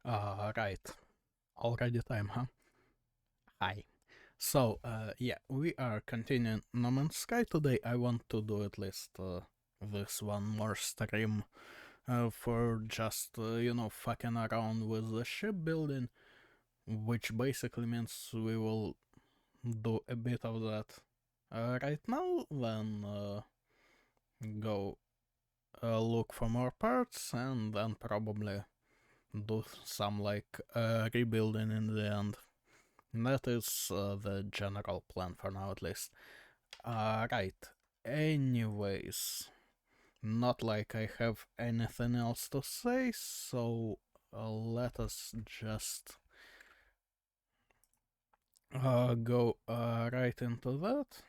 Right. Already time, huh? Hi. So, yeah, we are continuing No Man's Sky today. I want to do at least this one more stream for just, fucking around with the shipbuilding, which basically means we will do a bit of that right now, then go look for more parts, and then probably do some like rebuilding in the end. That is the general plan for now, at least. Right. Anyways, not like I have anything else to say, so let us just go right into that.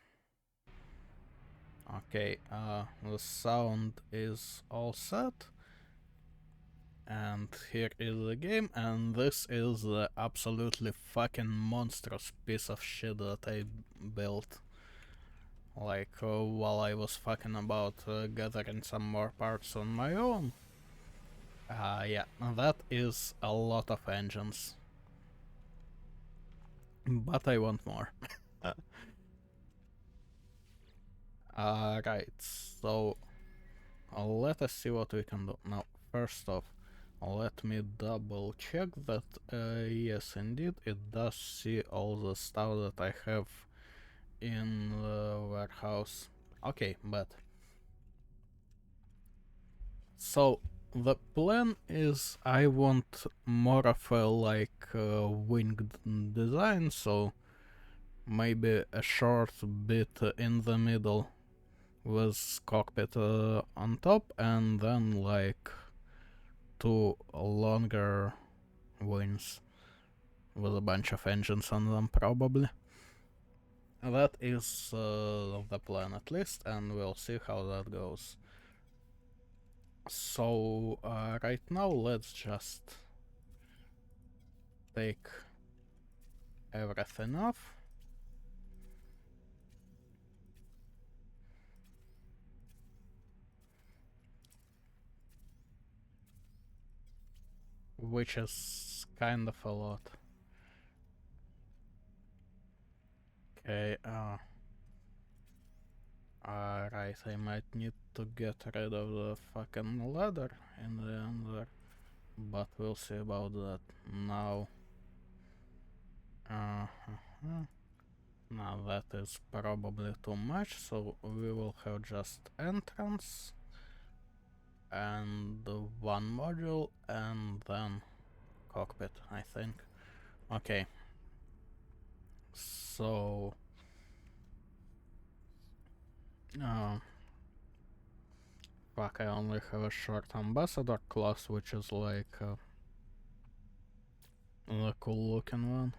Okay, the sound is all set. And here is the game, and this is the absolutely fucking monstrous piece of shit that I built. Like, while I was fucking about gathering some more parts on my own. Yeah, that is a lot of engines. But I want more. Right, so let us see what we can do. Now, first off, let me double check that, yes, indeed, it does see all the stuff that I have in the warehouse. Okay, but so the plan is I want more of a like winged design, so maybe a short bit in the middle with cockpit on top, and then like two longer wings with a bunch of engines on them, probably. That is the plan at least, and we'll see how that goes. So right now let's just take everything off. Which is kind of a lot. Okay, alright, I might need to get rid of the fucking ladder in the end there. But we'll see about that now. Now that is probably too much, so we will have just entrance and one module and then cockpit, I think. Okay. So fuck, I only have a short ambassador class, which is like the cool looking one.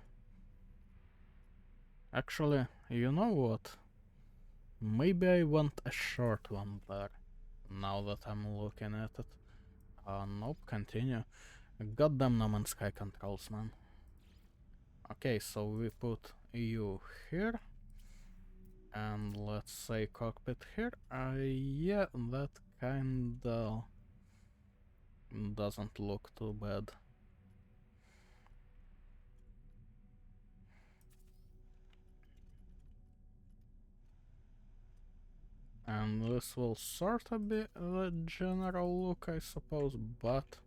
Actually, you know what? Maybe I want a short one there, now that I'm looking at it. Nope, continue. Goddamn No Man's Sky controls, man. Okay, so we put you here, and let's say cockpit here. Yeah, that kinda doesn't look too bad. And this will sort of be the general look, I suppose, but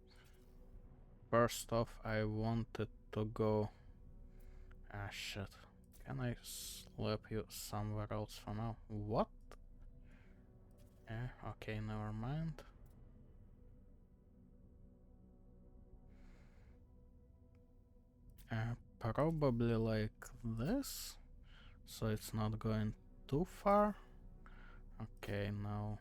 first off, I wanted to go... Ah, shit. Can I slap you somewhere else for now? What? Okay, never mind. Probably like this, so it's not going too far. Okay, now...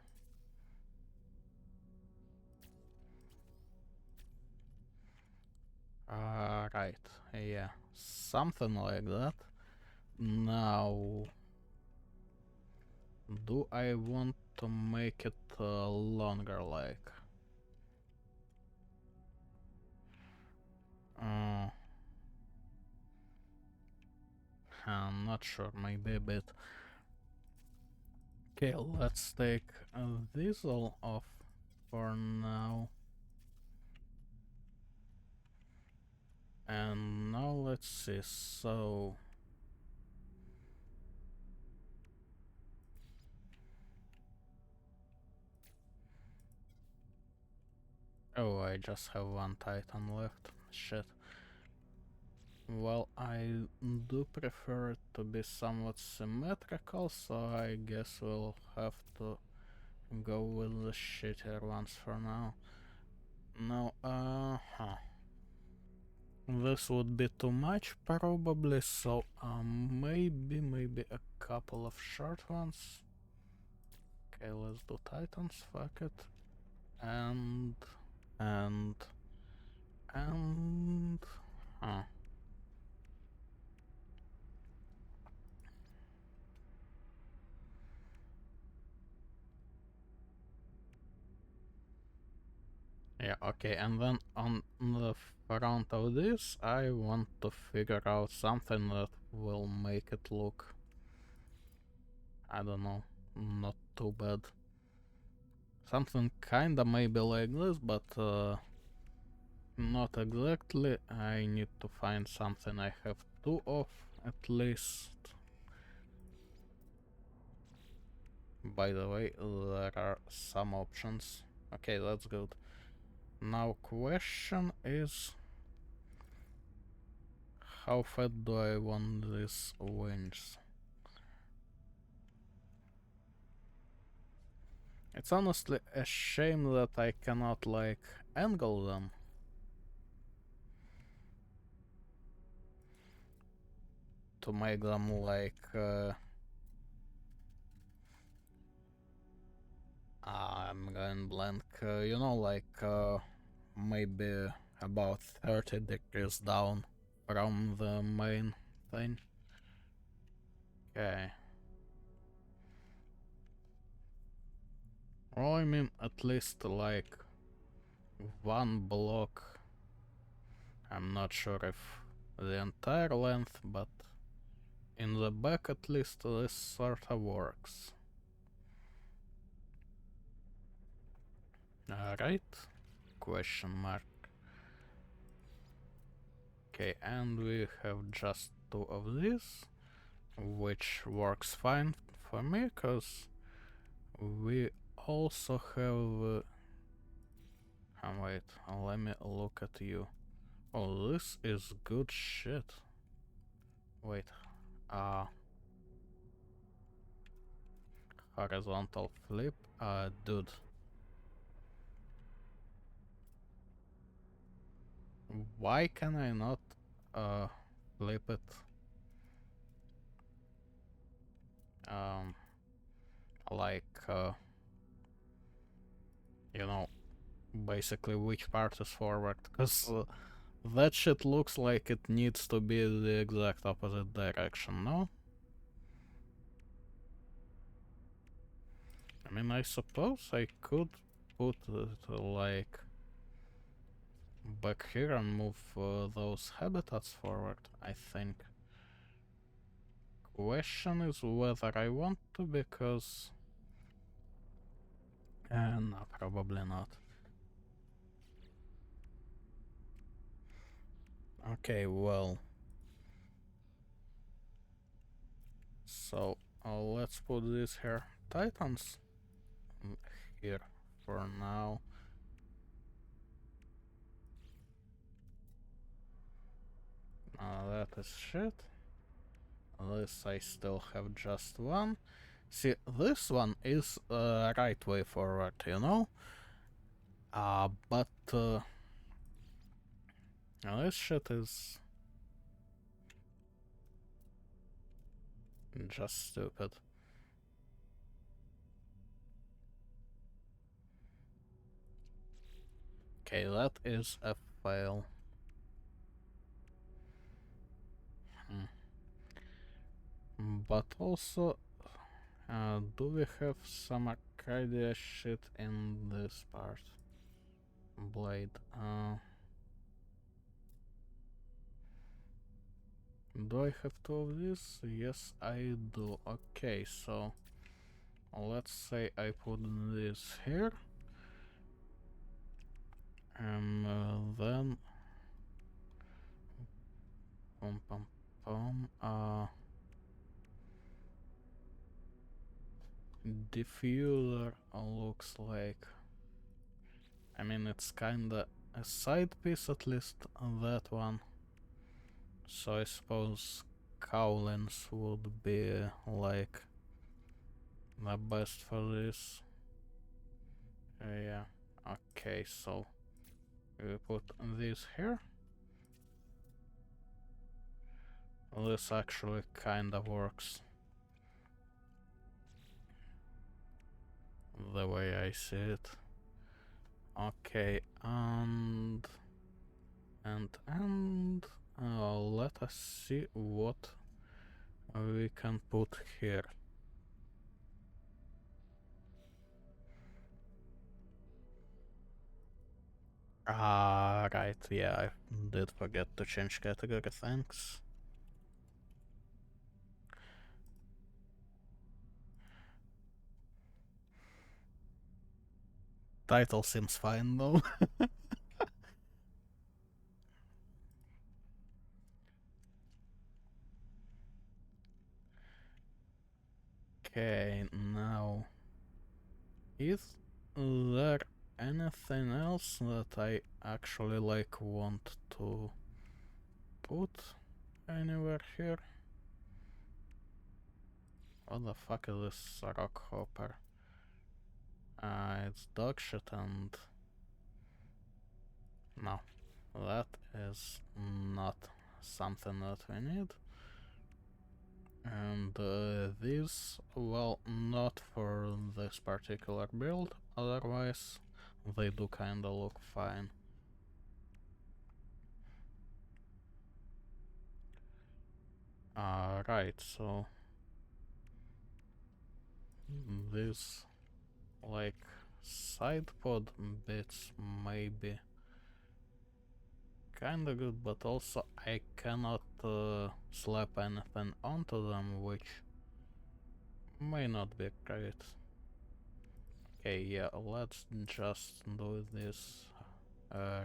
right, yeah, something like that. Now, do I want to make it longer, like... I'm not sure, maybe a bit. Okay, let's take this all off for now. And now let's see, so... Oh, I just have one Titan left. Shit. Well, I do prefer it to be somewhat symmetrical, so I guess we'll have to go with the shittier ones for now. No, this would be too much probably, so maybe a couple of short ones. Okay, let's do Titans, fuck it. And... Huh. Yeah, okay, and then on the front of this, I want to figure out something that will make it look, I don't know, not too bad. Something kinda maybe like this, but not exactly. I need to find something I have two of, at least. By the way, there are some options. Okay, that's good. Now question is, how fat do I want these wings? It's honestly a shame that I cannot, like, angle them. To make them, like, I'm going blank, you know, like, maybe about 30 degrees down from the main thing. Okay. Well, I mean, at least, like, one block. I'm not sure if the entire length, but in the back at least this sort of works. Alright? Question mark. Okay, and we have just two of these, which works fine for me, cause we also have... wait, let me look at you. Oh, this is good shit. Wait, horizontal flip, dude. Why can I not, flip it? Like, you know, basically which part is forward, because that shit looks like it needs to be the exact opposite direction, no? I mean, I suppose I could put it, like, back here and move those habitats forward, I think. Question is whether I want to, because... no, probably not. Okay, well... So, let's put this here. Titans here for now. That is shit. This I still have just one. See, this one is right way forward, you know? But this shit is just stupid. Okay, that is a fail. But also, do we have some Arcadia shit in this part? Blade. Do I have two of these? Yes, I do. Okay, so let's say I put this here. And then Pum pum pum. Diffuser looks like. I mean, it's kinda a side piece, at least that one. So I suppose cowlings would be like the best for this. Yeah. Okay, so we put this here. This actually kinda works the way I see it. Okay, and let us see what we can put here. Right, yeah, I did forget to change category, thanks. Title seems fine though. Okay, now, is there anything else that I actually like want to put anywhere here? What the fuck is this rock hopper? It's dog shit and... No, that is not something that we need. And these, well, not for this particular build, otherwise they do kinda look fine. Right, so these like side pod bits maybe kinda good, but also I cannot slap anything onto them, which may not be great. Okay, yeah, let's just do these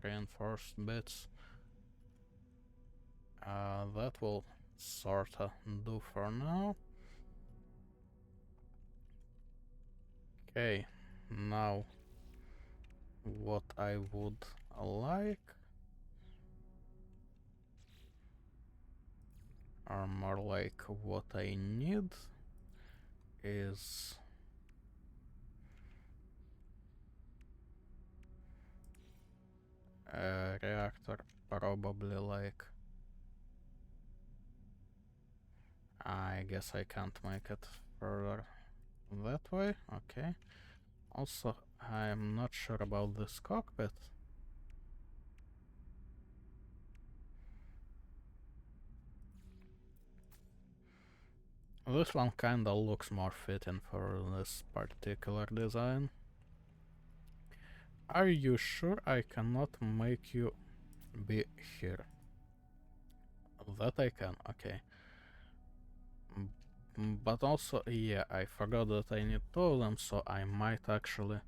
reinforced bits. That will sorta do for now. Okay, now what I would like, or more like what I need, is a reactor, probably like... I guess I can't make it further that way, okay. Also, I'm not sure about this cockpit. This one kinda looks more fitting for this particular design. Are you sure I cannot make you be here? That I can, okay. But also, yeah, I forgot that I need two of them, so I might actually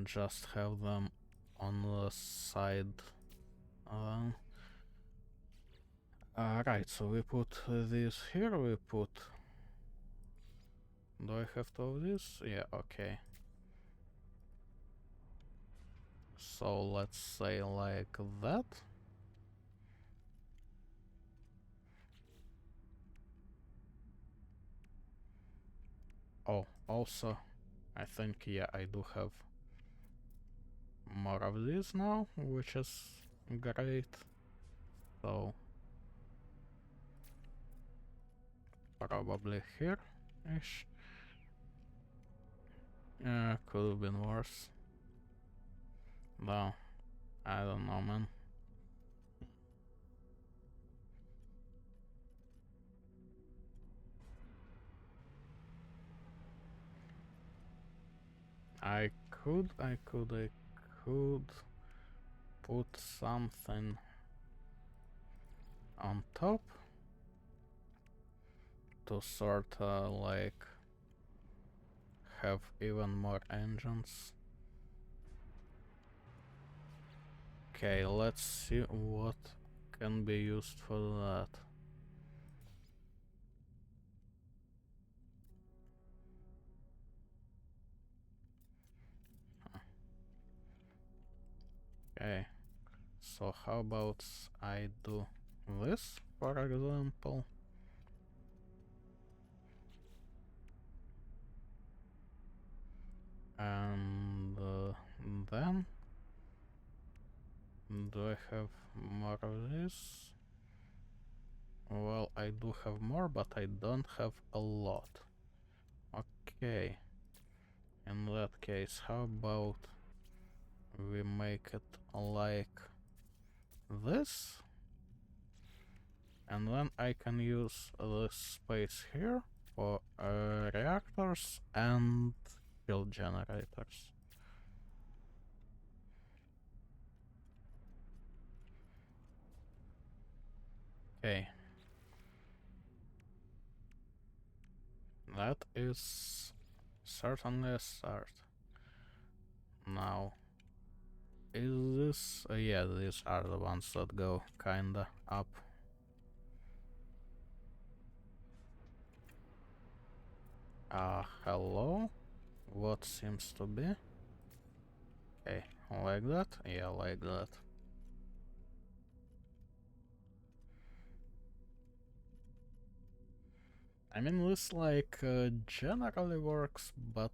just have them on the side. Right, so we put this here, we put... Do I have two of these? Yeah, okay. So let's say like that. Oh, also, I think, yeah, I do have more of these now, which is great. So, probably here-ish. Could have been worse. No, I don't know, man. I could put something on top to sorta like have even more engines. Okay, let's see what can be used for that. Okay, so how about I do this, for example? And then, do I have more of this? Well, I do have more, but I don't have a lot. Okay, in that case, how about we make it like this? And then I can use this space here for reactors and field generators. Okay. That is certainly a start. Now, is this... yeah, these are the ones that go kinda up. Hello? What seems to be? Okay, like that? Yeah, like that. I mean, this like generally works, but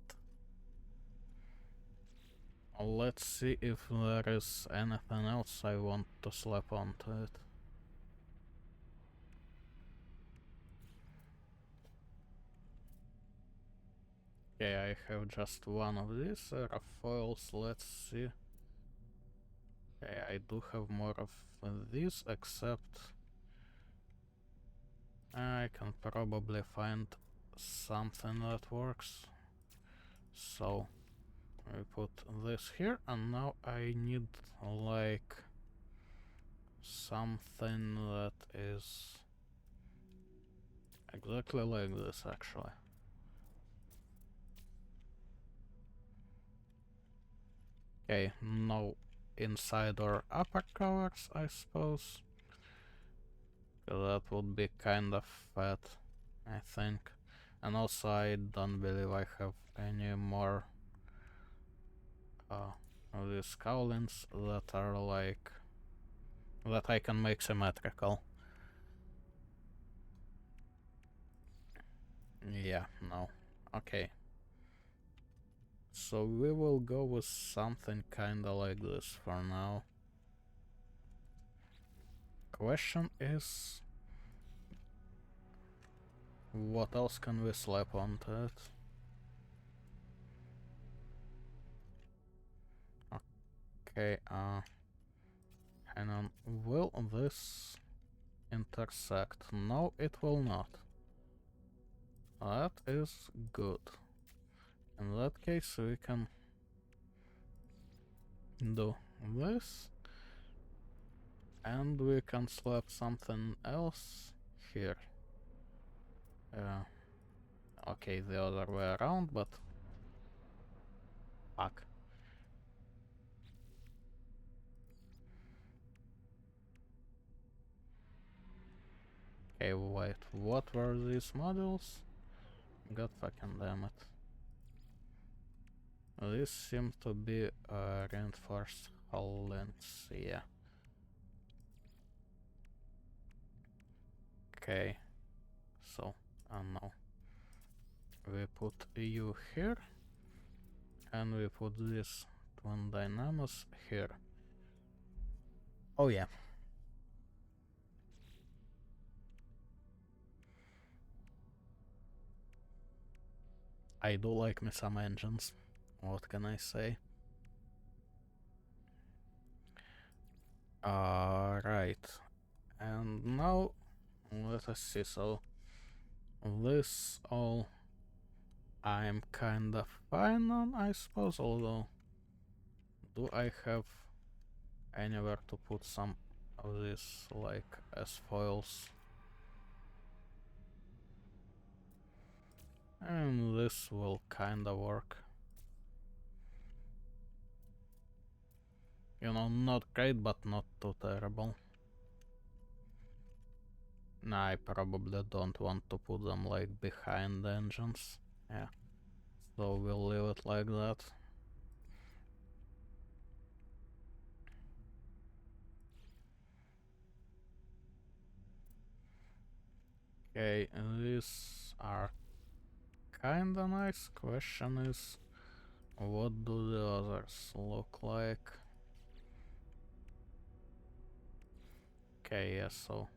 let's see if there is anything else I want to slap onto it. Okay, I have just one of these foils, let's see. Okay, I do have more of these, except I can probably find something that works. So we put this here, and now I need like something that is exactly like this, actually. Okay, no inside or upper covers, I suppose. That would be kind of fat, I think. And also I don't believe I have any more of these cowlings that are like... that I can make symmetrical. Yeah, no. Okay. So we will go with something kinda like this for now. Question is, what else can we slap onto it? Okay, hang on. Will this intersect? No, it will not. That is good. In that case, we can do this, and we can slap something else here. Okay, the other way around, but fuck. Okay, wait, what were these modules? God fucking damn it. These seem to be reinforced hull lengths, yeah. Okay, so, no. We put you here, and we put this twin dynamos here. Oh yeah. I do like me some engines. What can I say? Right. And now, let us see, so... this all I'm kinda fine on, I suppose, although... do I have anywhere to put some of this, like, as foils? And this will kinda work. You know, not great, but not too terrible. Nah, I probably don't want to put them, like, behind the engines. Yeah. So we'll leave it like that. Okay, these are kinda nice. Question is, what do the others look like? Okay, yeah, so...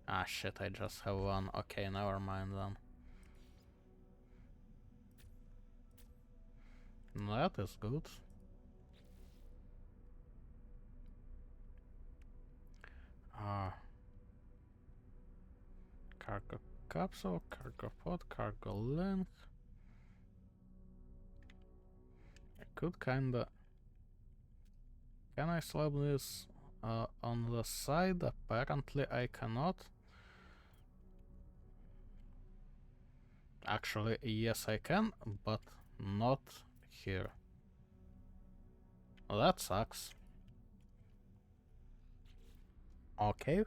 Ah, shit, I just have one. Okay, never mind then. That is good. Cargo capsule, cargo pod, cargo length. I could kinda... Can I slap this on the side? Apparently I cannot. Actually, yes I can, but not here. That sucks. Okay.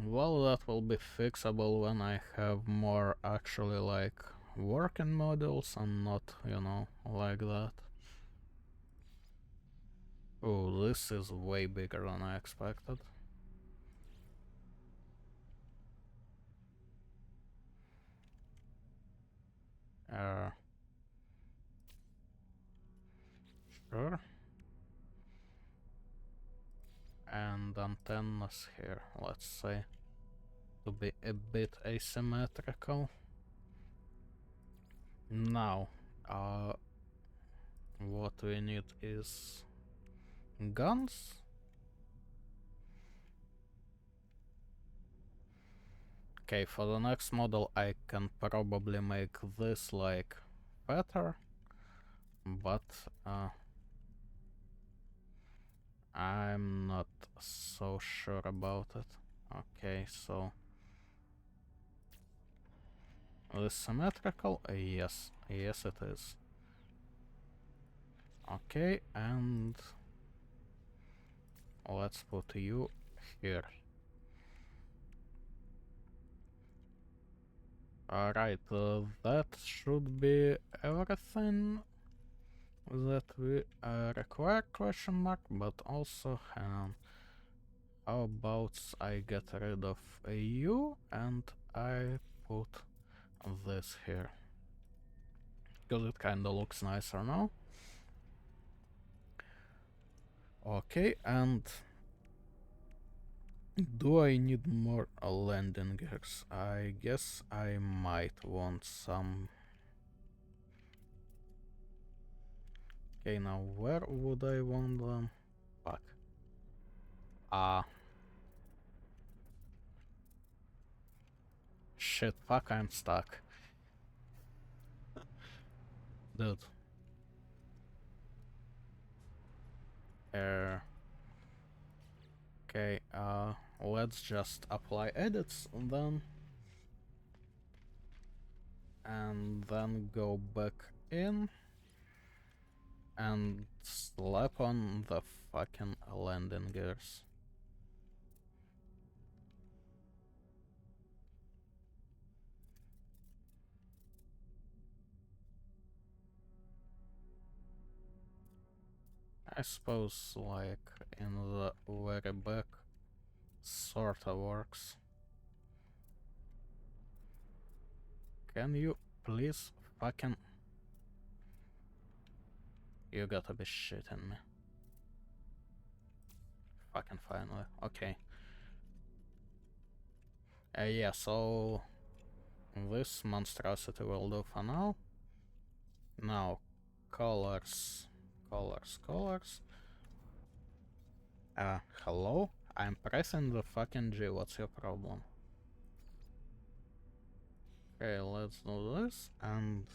Well, that will be fixable when I have more actually like working models and not, you know, like that. Oh, this is way bigger than I expected. Sure. And antennas here, let's say, to be a bit asymmetrical. Now, what we need is guns. Okay, for the next model I can probably make this like better, but I'm not so sure about it. Okay, so this symmetrical? Yes, yes it is. Okay, and let's put you here. Alright, that should be everything that we require, question mark, but also hang on. How about I get rid of you and I put this here? Because it kinda looks nicer now. Okay, and do I need more landing gears? I guess I might want some. Okay, now where would I want them? Fuck. Shit, fuck, I'm stuck. Dude. Okay, let's just apply edits then. And then go back in. And slap on the fucking landing gears. I suppose, like, in the very back, sorta works. Can you please fucking... You gotta be shitting me. Fucking finally. Okay. Yeah, so... This monstrosity will do for now. Now, colors. Colors. Hello? I'm pressing the fucking G, what's your problem? Okay, let's do this and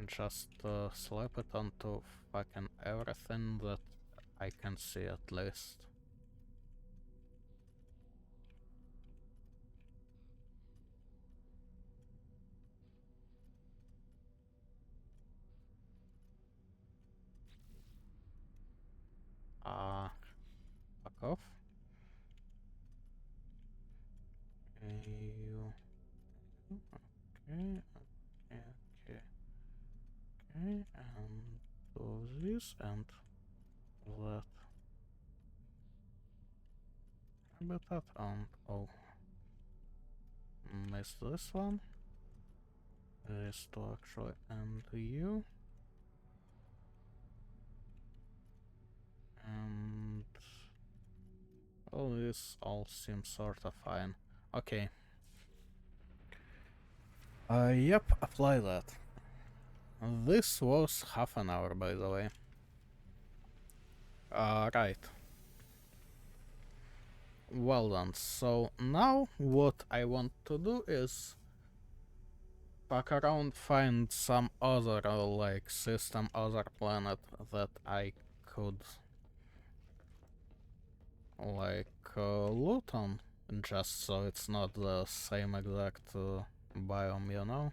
just slap it onto fucking everything that I can see at least. Fuck off. Okay, and do this and that. habitat and oh, missed this one. These two actually, and you. And oh, this all seems sorta fine. Okay. Yep, apply that. This was half an hour, by the way. Right. Well done. So now what I want to do is fuck around, find some other like system, other planet that I could like loot on, just so it's not the same exact biome, you know?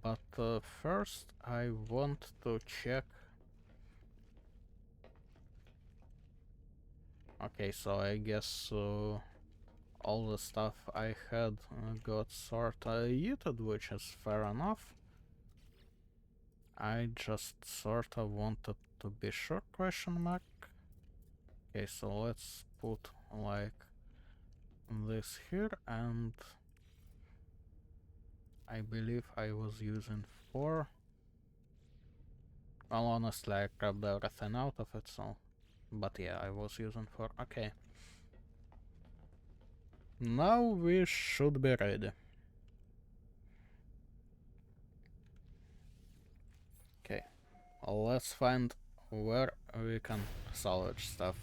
But first I want to check. Okay, so I guess all the stuff I had got sorta yeeted, which is fair enough. I just sorta wanted to be sure, question mark. Okay, so let's put like this here, and I believe I was using 4. Well, honestly, I grabbed everything out of it, so... But yeah, I was using 4. Okay. Now we should be ready. Okay. Let's find where we can salvage stuff.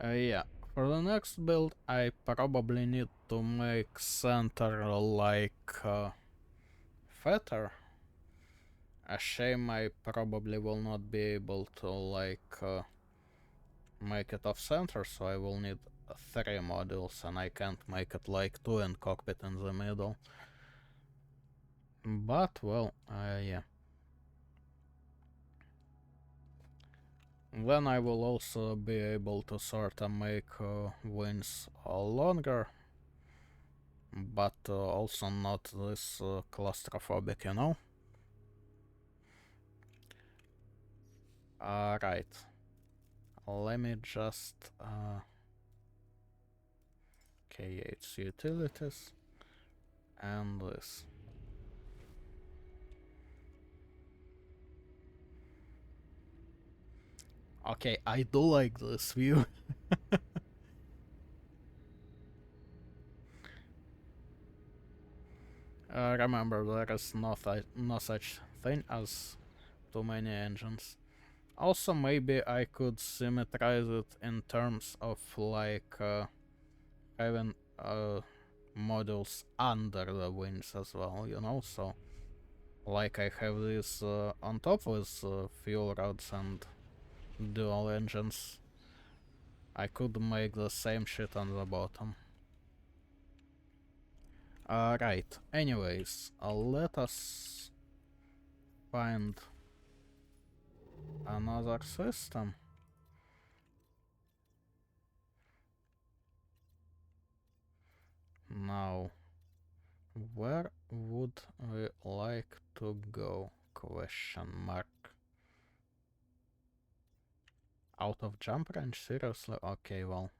Yeah. For the next build, I probably need to make center like fatter. A shame I probably will not be able to like make it off center, so I will need 3 modules, and I can't make it like 2 and cockpit in the middle. But well, yeah. Then I will also be able to sorta make wings longer, but also not this claustrophobic, you know? Right. Let me just... okay, it's utilities. And this. Okay, I do like this view. Remember, there is no such thing as too many engines. Also, maybe I could symmetrize it in terms of like having modules under the wings as well, you know? So, like I have this on top with fuel rods and dual engines. I could make the same shit on the bottom. Right, anyways, let us find another system. Now, where would we like to go? Question mark. Out of jump range? Seriously? Okay, well,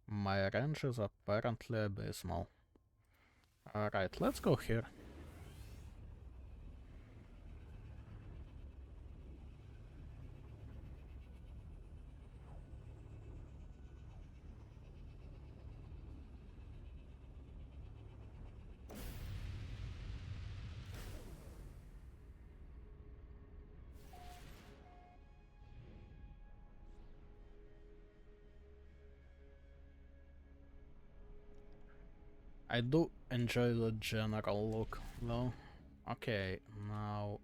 my range is apparently abysmal. Alright, let's go here. I do enjoy the general look, though. Okay, now,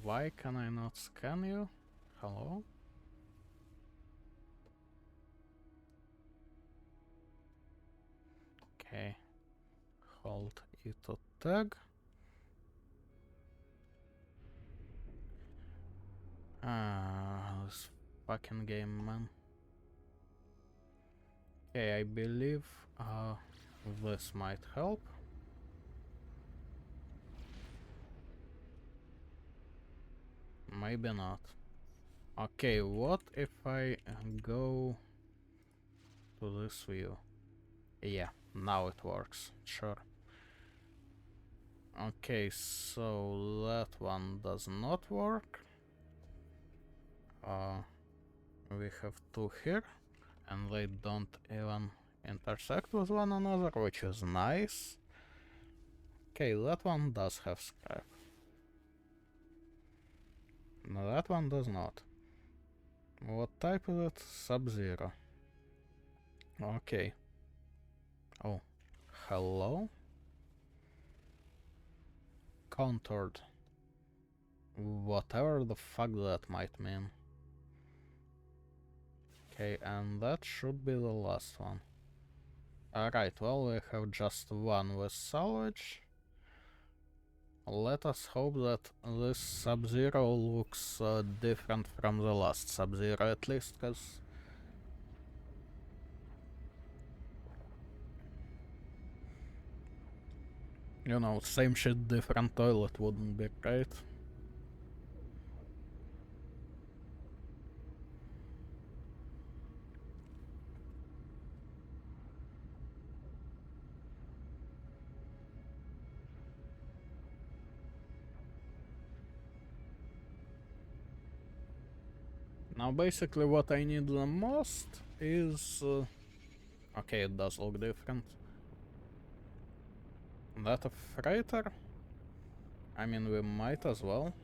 why can I not scan you? Hello? Okay. Hold E to tag. This fucking game, man. Okay, I believe this might help. Maybe not. Okay, what if I go to this view? Yeah, now it works. Sure. Okay, so that one does not work. We have two here, and they don't even intersect with one another, which is nice. Okay, that one does have scrap. No, that one does not. What type is it? Sub-Zero. Okay. Oh. Hello? Contoured. Whatever the fuck that might mean. Okay, and that should be the last one. Alright, well, we have just one with salvage. Let us hope that this Sub-Zero looks different from the last Sub-Zero, at least, because... You know, same shit, different toilet wouldn't be great. Now basically what I need the most is... okay, it does look different. That a freighter? I mean, we might as well.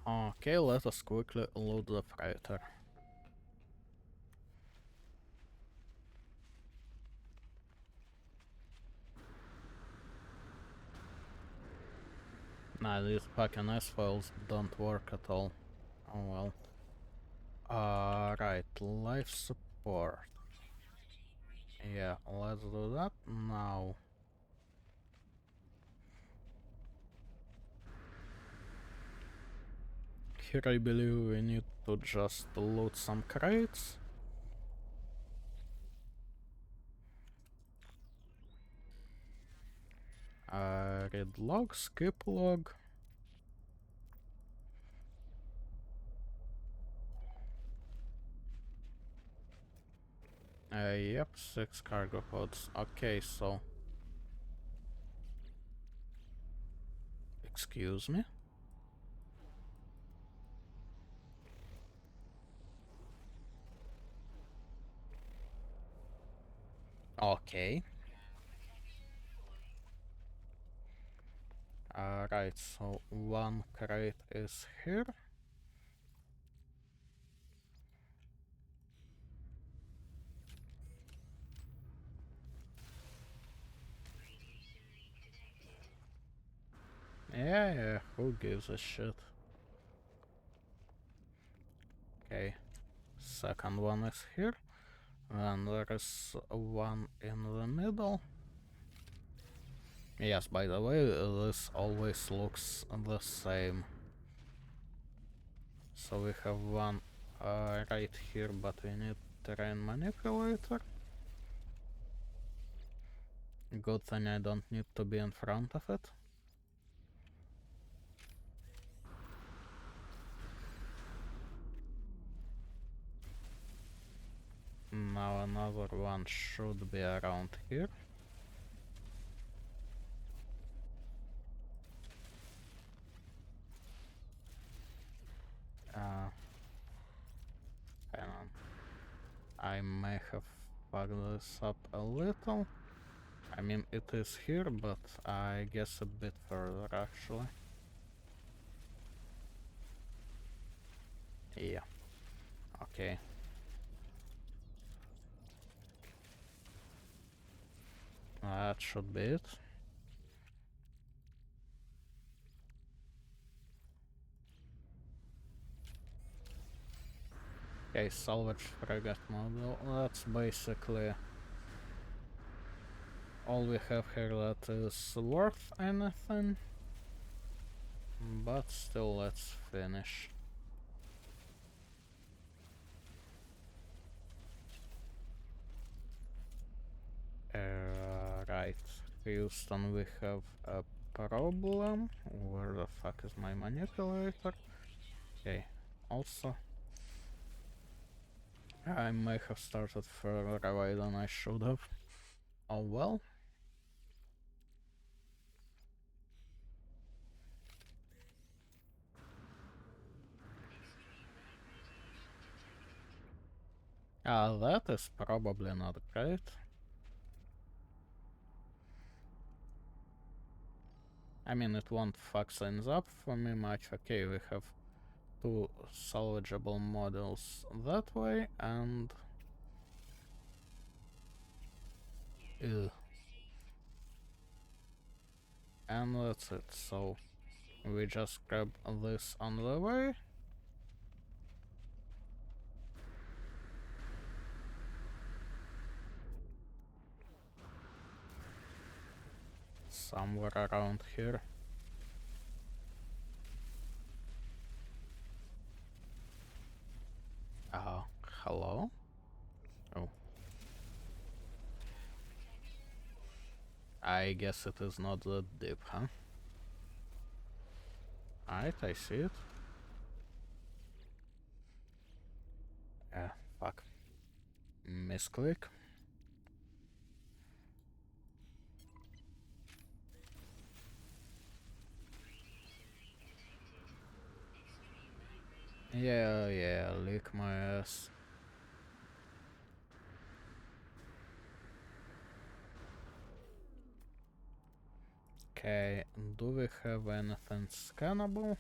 Okay, let us quickly load the freighter. Nah, these fucking S-files don't work at all. Oh well. Right, life support. Yeah, let's do that now. Here I believe we need to just load some crates. Read log, skip log. Yep, 6 cargo pods. Okay, so... Excuse me? Okay. Right, so one crate is here. Yeah, who gives a shit? Okay, second one is here. And there is one in the middle. Yes, by the way, this always looks the same. So we have one right here, but we need terrain manipulator. Good thing I don't need to be in front of it. Now another one should be around here. Hang on. I may have fucked this up a little. I mean, it is here, but I guess a bit further actually. Yeah. Okay. That should be it. Okay, salvage frigate model. That's basically all we have here that is worth anything. But still, let's finish. Right, Houston, we have a problem. Where the fuck is my manipulator? Okay, also, I may have started further away than I should have. Oh well. That is probably not great. I mean, it won't fuck things up for me much. Okay, we have two salvageable models that way, and... Ew. And that's it, so we just grab this on the way. Somewhere around here. Hello? Oh. I guess it is not that deep, huh? Alright, I see it. Fuck. Misclick. Yeah, lick my ass. Okay, do we have anything scannable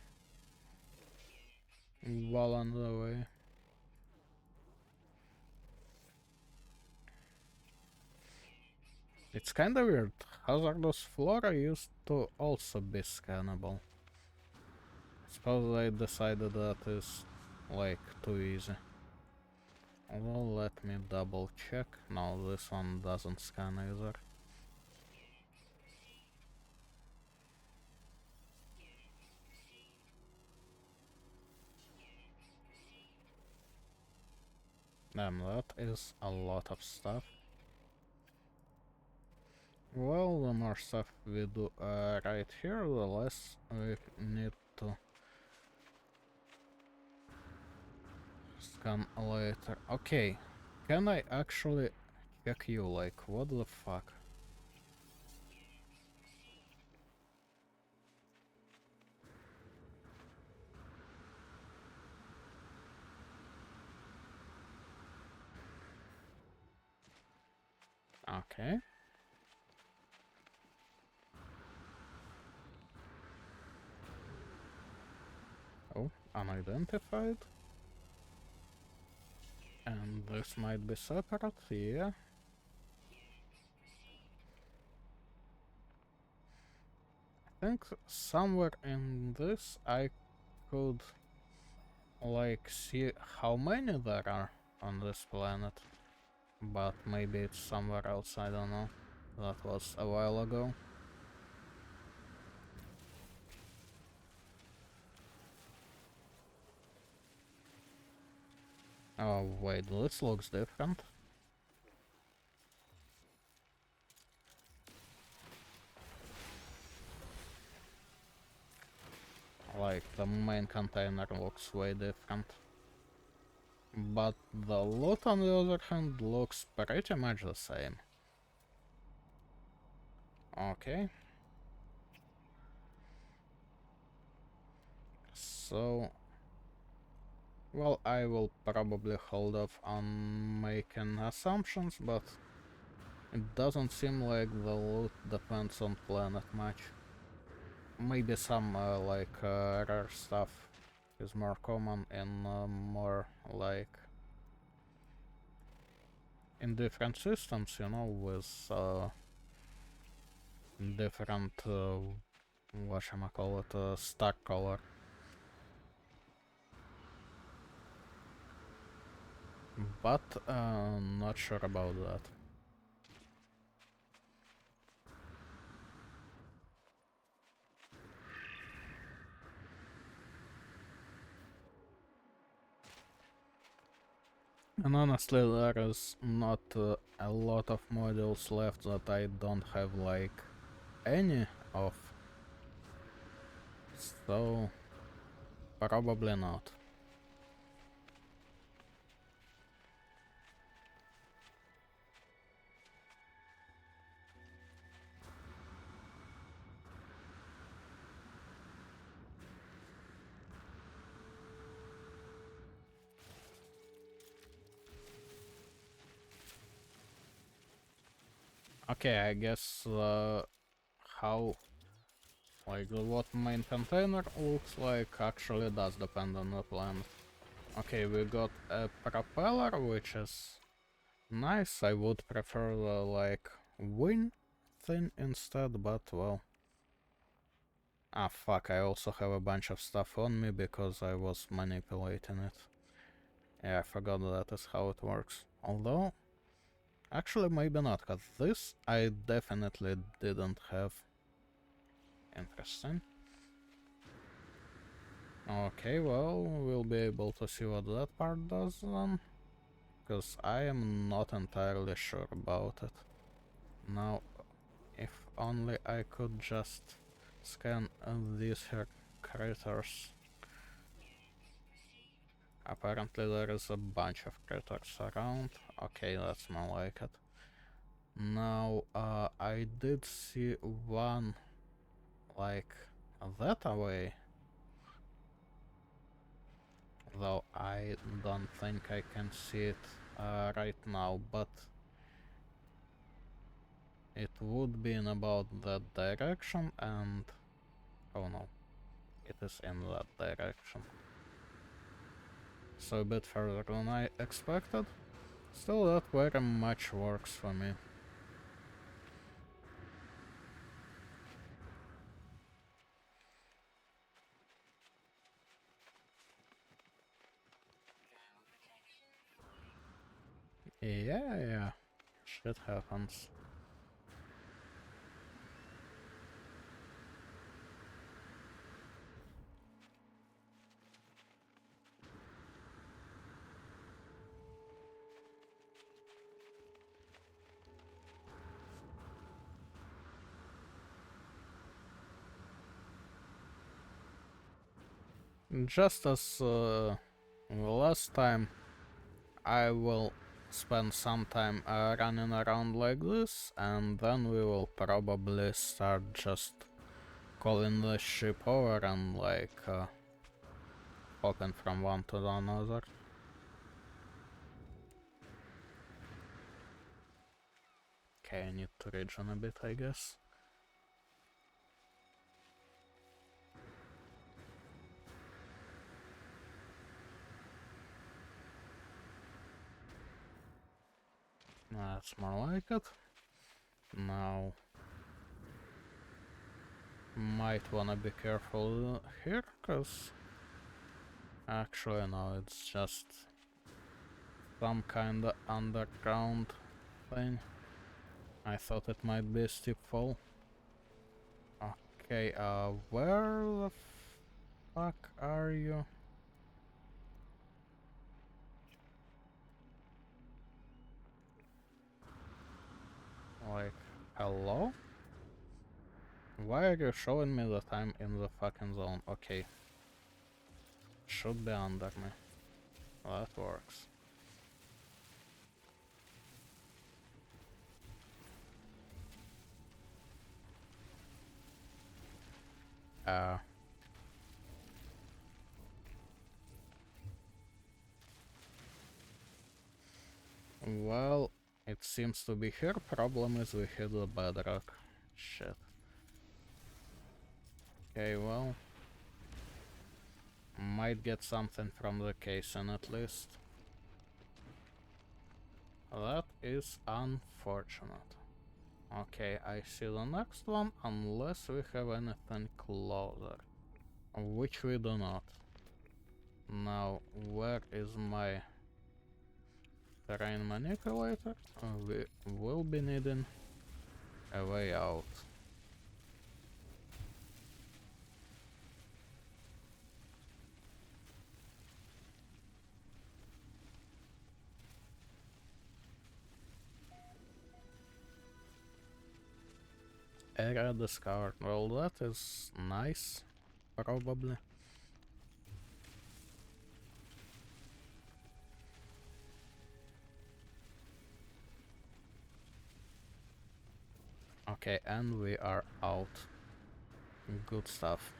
while on the way? It's kinda weird. Hazardous flora used to also be scannable. Suppose they decided that is like too easy. Well, let me double check. No, this one doesn't scan either. Damn, that is a lot of stuff. Well, the more stuff we do right here, the less we need to scan later. Okay, can I actually check you? Like, what the fuck? Okay. Oh, unidentified. And this might be separate, yeah. I think somewhere in this I could like see how many there are on this planet. But maybe it's somewhere else, I don't know. That was a while ago. Oh wait, this looks different. Like, the main container looks way different. But the loot, on the other hand, looks pretty much the same. Okay. So... well, I will probably hold off on making assumptions, but it doesn't seem like the loot depends on planet much. Maybe some rare stuff is more common and more like in different systems, you know, with different whatchamacallit, star color. But not sure about that. And honestly, there is not a lot of modules left that I don't have like any of, so probably not. Okay, I guess how, like, what main container looks like actually does depend on the plan. Okay, we got a propeller, which is nice. I would prefer the, like, wing thing instead, but well. Ah, fuck, I also have a bunch of stuff on me because I was manipulating it. Yeah, I forgot that is how it works. Although, actually maybe not, because this I definitely didn't have. Interesting. Okay, well, we'll be able to see what that part does then, because I am not entirely sure about it. Now, if only I could just scan these here critters. Apparently there is a bunch of critters around. Okay, that's more like it. Now, I did see one, like, that away. Though I don't think I can see it right now, but it would be in about that direction, and oh no, it is in that direction. So a bit further than I expected. Still, that very much works for me. Yeah, shit happens. Just as last time, I will spend some time running around like this, and then we will probably start just calling the ship over and like hopping from one to the another. Okay, I need to regen a bit, I guess. That's more like it. Now, might wanna be careful here, cause actually no, it's just some kinda underground thing. I thought it might be a steep fall. Okay, where the fuck are you? Like, hello? Why are you showing me that I'm in the fucking zone? Okay. Should be under me. That works. Uh... Well, it seems to be here. Problem is we hit the bedrock. Shit. Okay, well... Might get something from the casing at least. That is unfortunate. Okay, I see the next one, unless we have anything closer. Which we do not. Now, where is my terrain manipulator? We will be needing a way out. area discovered. Well, that is nice, probably. Okay, and we are out. Good stuff.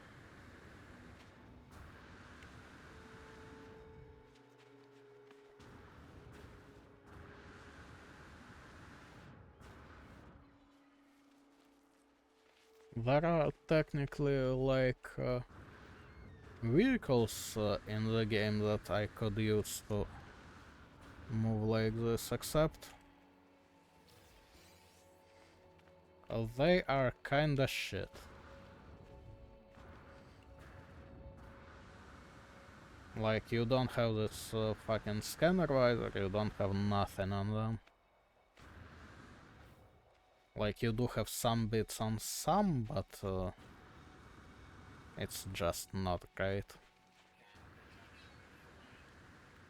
There are technically like vehicles in the game that I could use to move like this, except they are kinda shit. Like, you don't have this fucking scanner visor, you don't have nothing on them. Like, you do have some bits on some, but it's just not great.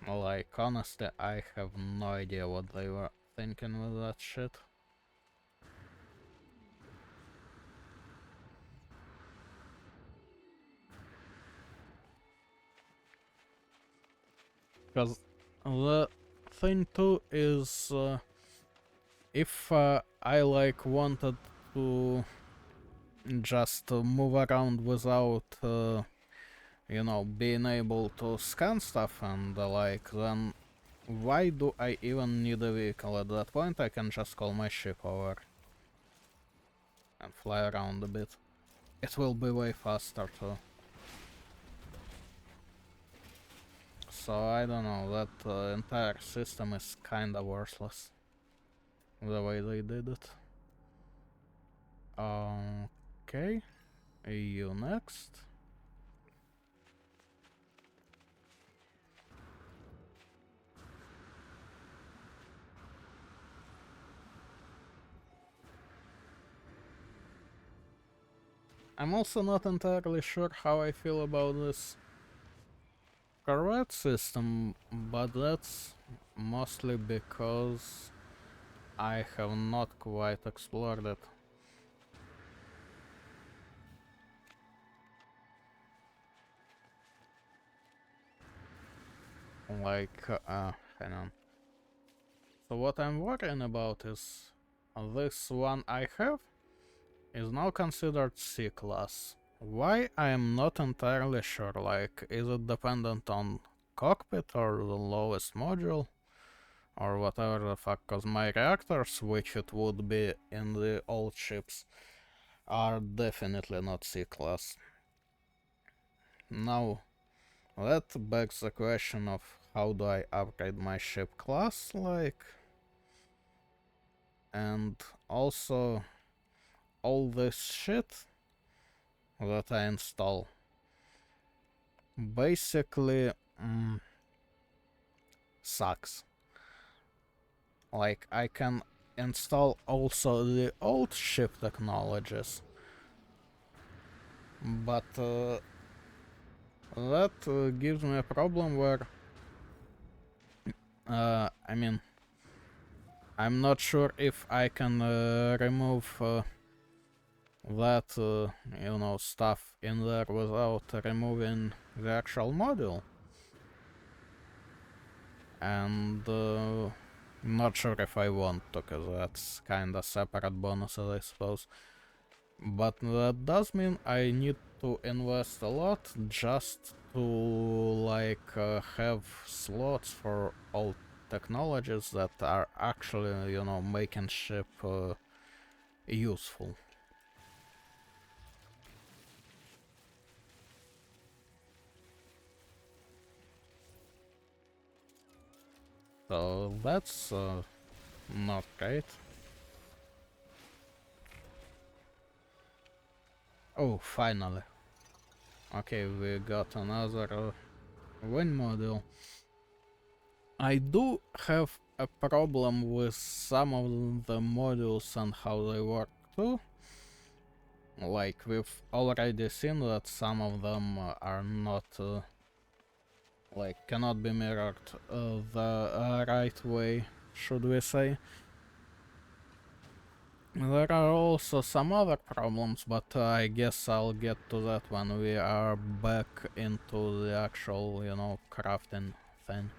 Like, honestly, I have no idea what they were thinking with that shit. Because the thing too is, if I like wanted to just move around without, you know, being able to scan stuff and the like, then why do I even need a vehicle? At that point I can just call my ship over and fly around a bit. It will be way faster too. So I don't know, that entire system is kinda worthless, the way they did it. Okay, you next. I'm also not entirely sure how I feel about this Corvette system, but that's mostly because I have not quite explored it. Like, hang on. So what I'm worrying about is this one I have is now considered C class. Why, I am not entirely sure. Like, is it dependent on cockpit or the lowest module? Or whatever the fuck, cause my reactors, which it would be in the old ships, are definitely not C class. Now, that begs the question of how do I upgrade my ship class, like, and also all this shit that I install basically sucks. Like, I can install also the old ship technologies, but that gives me a problem where I mean, I'm not sure if I can remove that, you know, stuff in there without removing the actual module. And not sure if I want to, cause that's kinda separate bonuses, I suppose. But that does mean I need to invest a lot just to, like, have slots for all technologies that are actually, you know, making ship useful. So that's not great. Oh, finally. Okay, we got another wind module. I do have a problem with some of the modules and how they work too. Like, we've already seen that some of them are not, like, cannot be mirrored the right way, should we say. There are also some other problems, but I guess I'll get to that when we are back into the actual, crafting thing.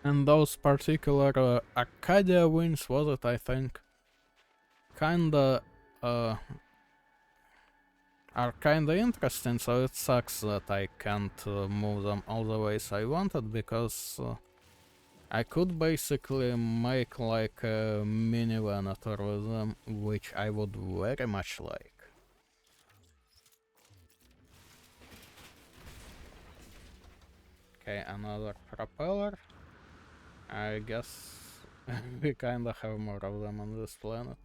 And those particular Arcadia wins, was it, I think, kinda uh, are kinda interesting, so it sucks that I can't move them all the ways I wanted, because I could basically make like a mini Venator with them, which I would very much like. Okay, another propeller. I guess we kinda have more of them on this planet,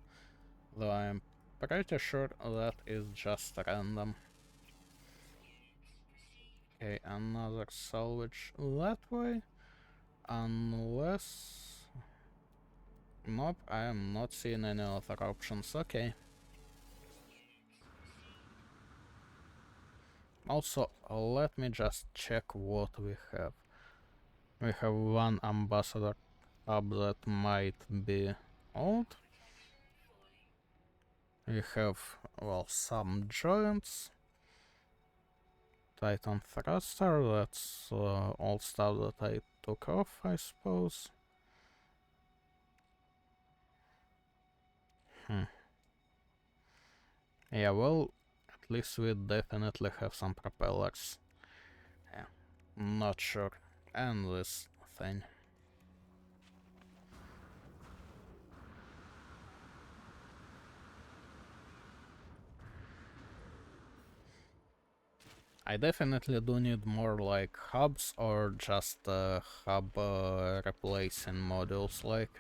though I'm pretty sure that is just random. Okay, another salvage that way, unless... Nope, I am not seeing any other options. Okay. Also, let me just check what we have. We have one ambassador hub that might be old. We have, well, some joints. Titan thruster, that's all stuff that I took off, I suppose. Yeah, well, at least we definitely have some propellers. Yeah, not sure. And this thing. I definitely do need more like hubs or just hub replacing modules, like,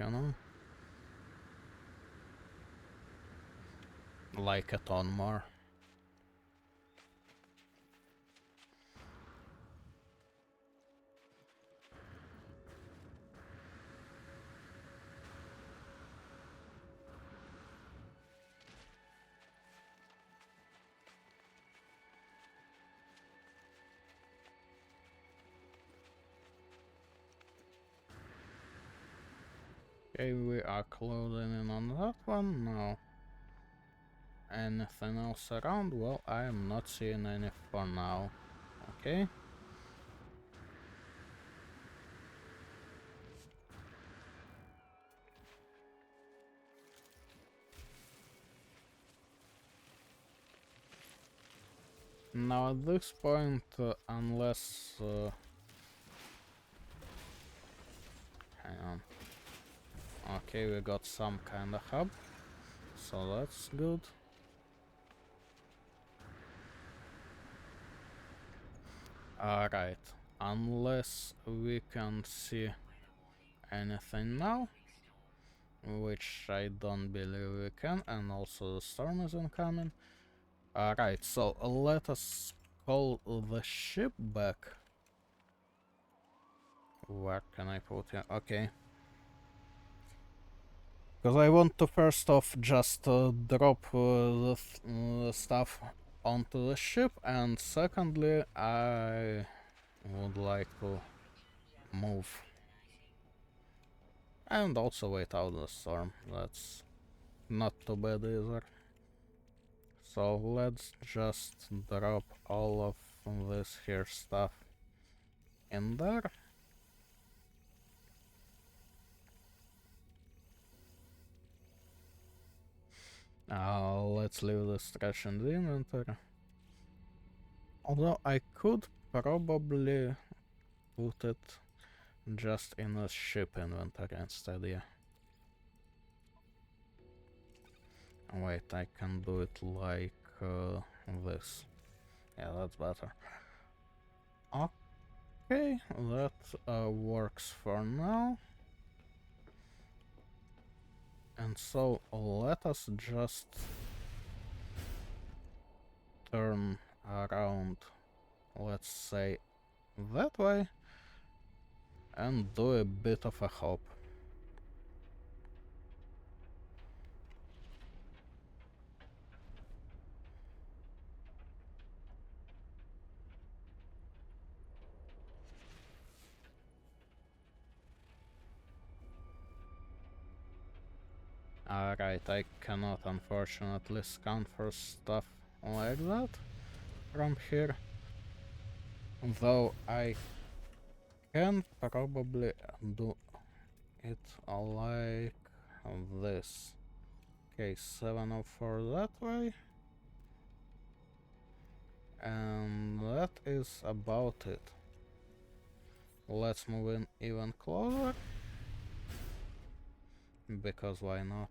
like a ton more. Okay, we are closing in on that one now. Anything else around? Well, I am not seeing any for now. Okay. Now at this point, unless... hang on. Okay, we got some kind of hub, so that's good. Alright, unless we can see anything now, which I don't believe we can, and also the storm is incoming. Alright, so let us call the ship back. Where can I put it? Okay. Because I want to first off just drop the stuff onto the ship, and secondly I would like to move. And also wait out the storm, that's not too bad either. So let's just drop all of this here stuff in there. Let's leave the trash in the inventory. Although I could probably put it just in a ship inventory instead, yeah. Wait, I can do it like this. Yeah, that's better. Okay, that works for now. And so let us just turn around, let's say that way, and do a bit of a hop. Alright, I cannot unfortunately scan for stuff like that from here, though I can probably do it like this. Okay, 704 that way, and that is about it. Let's move in even closer, because why not?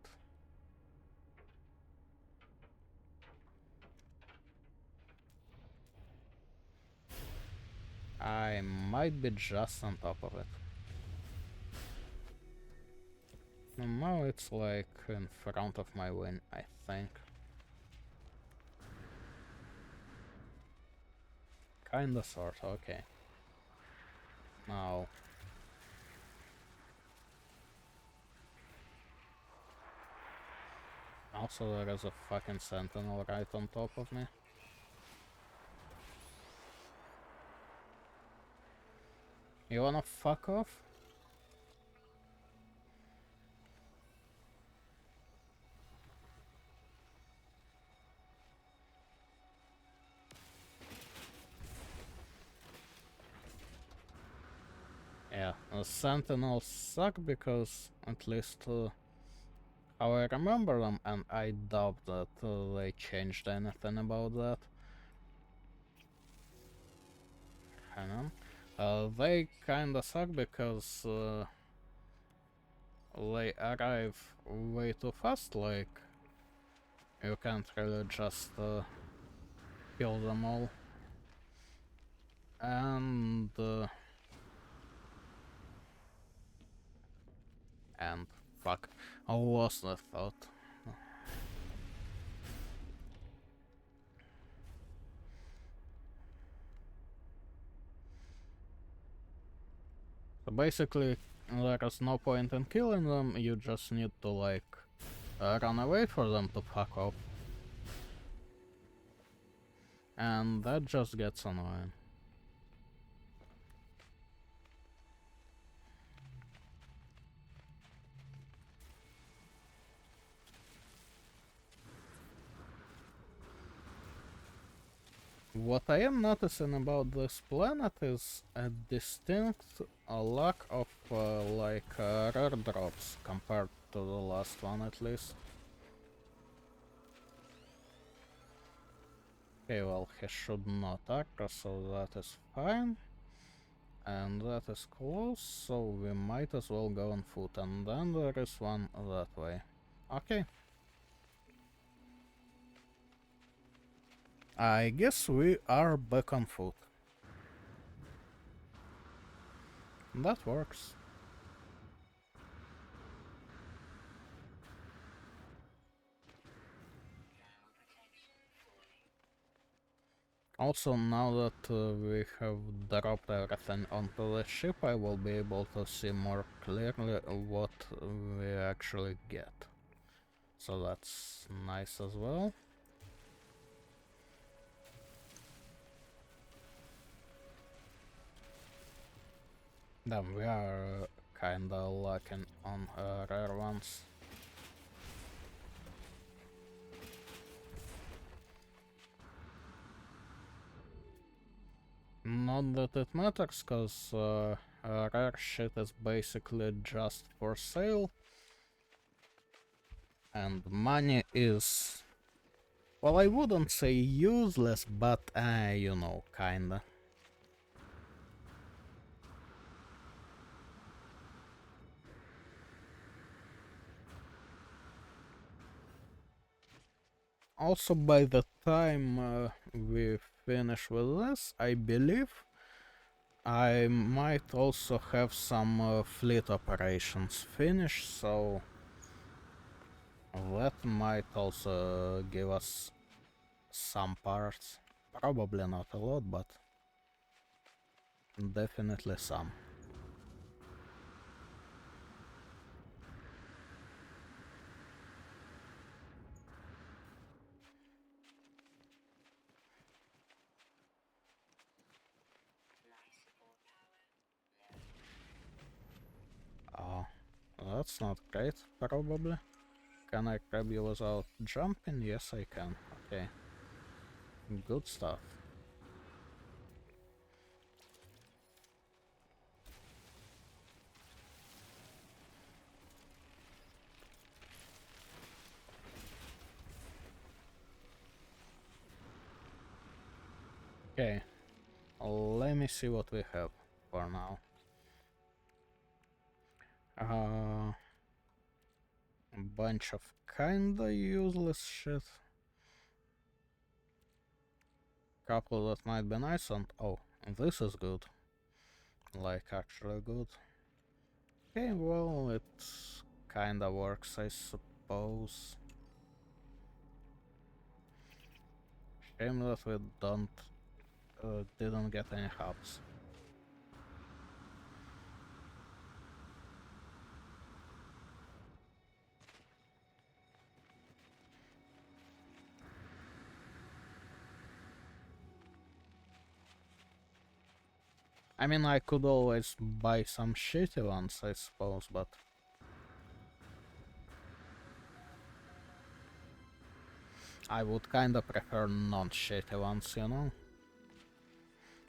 I might be just on top of it. And now it's like in front of my win, I think. Kinda sorta, okay. Now. Also there is a fucking sentinel right on top of me. You wanna fuck off? Yeah, the sentinels suck because at least how I remember them, and I doubt that they changed anything about that. Hang on. They kinda suck because they arrive way too fast, like you can't really just kill them all. And fuck, I lost the thought. So basically, there is no point in killing them, you just need to like run away for them to fuck off. And that just gets annoying. What I am noticing about this planet is a distinct lack of rare drops compared to the last one at least. Okay, well, he should not aggro, so that is fine. And that is close, so we might as well go on foot, and then there is one that way. Okay. I guess we are back on foot. That works. Also, now that we have dropped everything onto the ship, I will be able to see more clearly what we actually get. So that's nice as well. Then we are kinda lacking on rare ones. Not that it matters, cause rare shit is basically just for sale. And money is... well, I wouldn't say useless, but you know, kinda. Also, by the time we finish with this, I believe I might also have some fleet operations finished, so that might also give us some parts. Probably not a lot, but definitely some. Oh, that's not great, probably. Can I grab you without jumping? Yes, I can. Okay. Good stuff. Okay. Let me see what we have for now. A bunch of kinda useless shit. Couple that might be nice and oh, this is good. Like actually good. Okay, well it kinda works, I suppose. Shame that we didn't get any hubs. I mean, I could always buy some shitty ones, I suppose, but I would kinda prefer non-shitty ones, you know?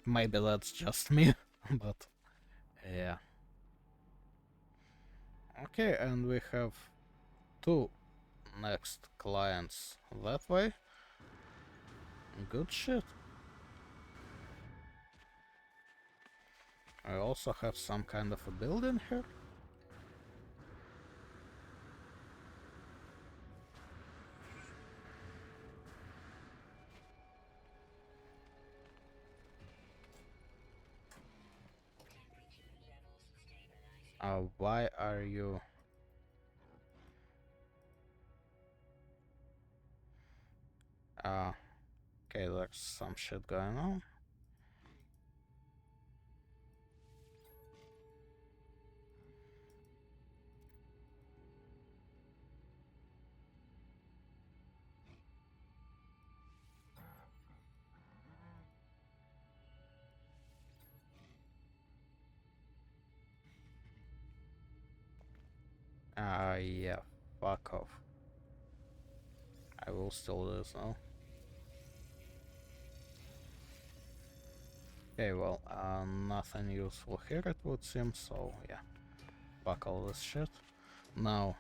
Maybe that's just me, but yeah. Okay, and we have two next clients that way. Good shit. I also have some kind of a building here. Why are you... okay, there's some shit going on. Yeah, fuck off. I will still do this now. Okay, well, nothing useful here it would seem, so yeah. Fuck all this shit. Now...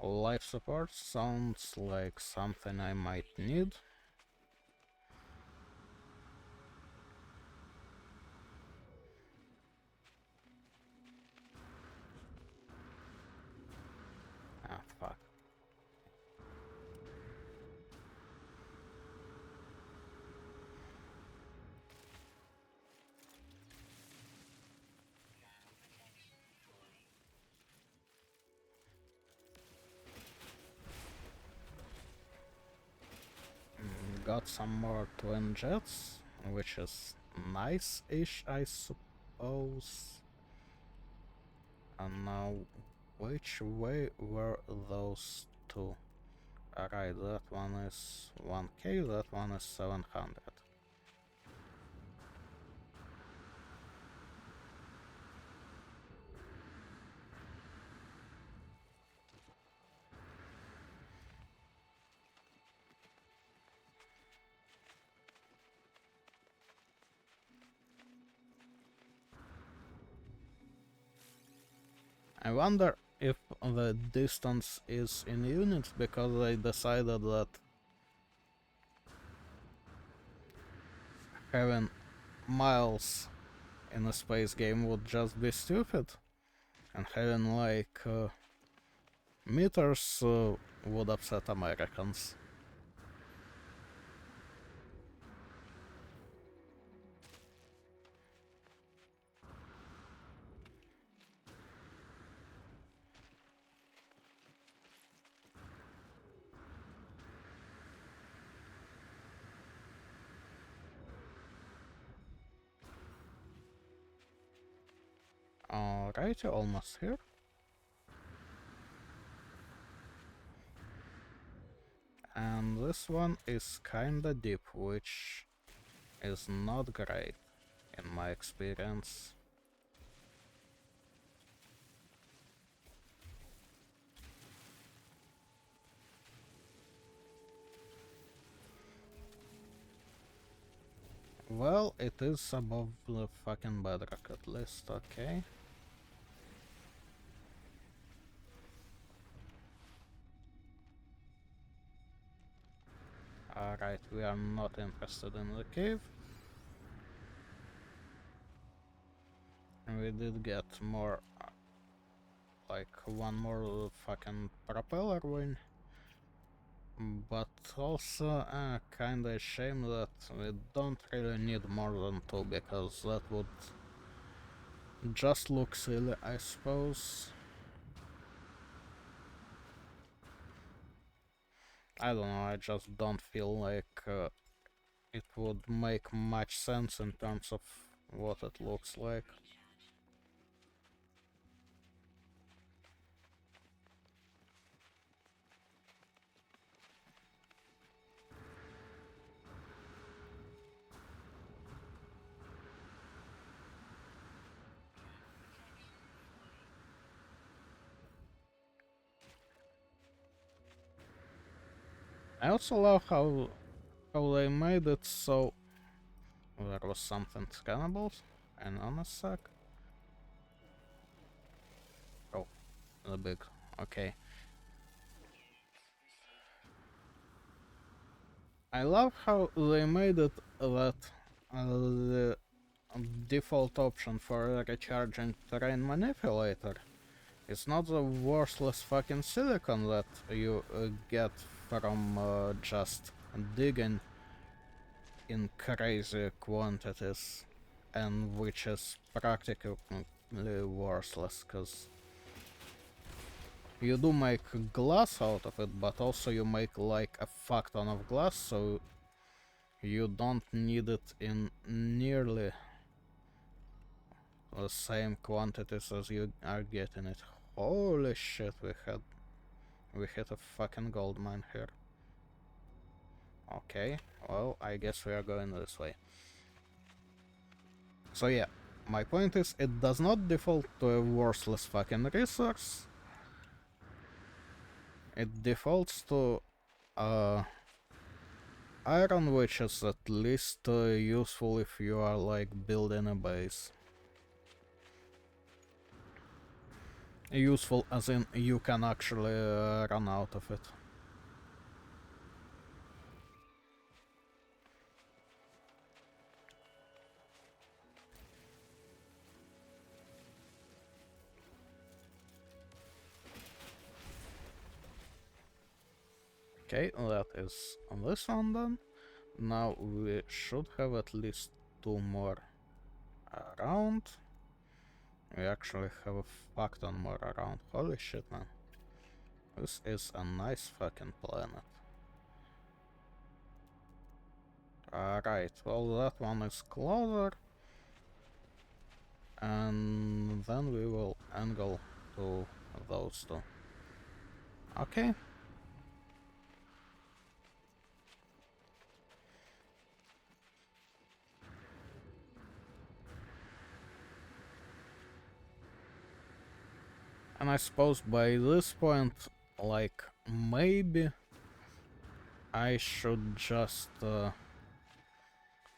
life support sounds like something I might need. Ah, fuck. Got some more twin jets, which is nice-ish, I suppose. And now, which way were those two? Alright, that one is 1k, that one is 700. I wonder if the distance is in units because I decided that having miles in a space game would just be stupid, and having like meters would upset Americans. Alright, almost here. And this one is kinda deep, which is not great in my experience. Well, it is above the fucking bedrock at least, okay. Alright, we are not interested in the cave. We did get more, like one more fucking propeller wing. But also kinda a shame that we don't really need more than two, because that would just look silly, I suppose. I don't know, I just don't feel like it would make much sense in terms of what it looks like. I also love how they made it so there was something scannable. And on a sec. Oh, the big. Okay. I love how they made it that the default option for recharging terrain manipulator is not the worthless fucking silicon that you get from just digging in crazy quantities, and which is practically worthless, because you do make glass out of it, but also you make like a fuck ton of glass, so you don't need it in nearly the same quantities as you are getting it. Holy shit, we hit a fucking gold mine here. Okay, well, I guess we are going this way. So yeah, my point is, it does not default to a worthless fucking resource. It defaults to iron, which is at least useful if you are like building a base. Useful as in you can actually run out of it. Okay, that is on this one then. Now we should have at least two more around. We actually have a fuck ton more around. Holy shit, man. This is a nice fucking planet. Alright, well, that one is closer. And then we will angle to those two. Okay. And I suppose by this point, like, maybe I should just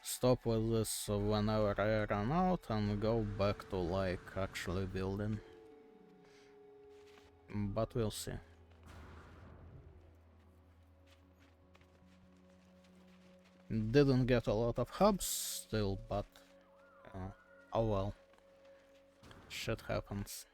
stop with this whenever I run out and go back to, like, actually building. But we'll see. Didn't get a lot of hubs still, but oh well. Shit happens.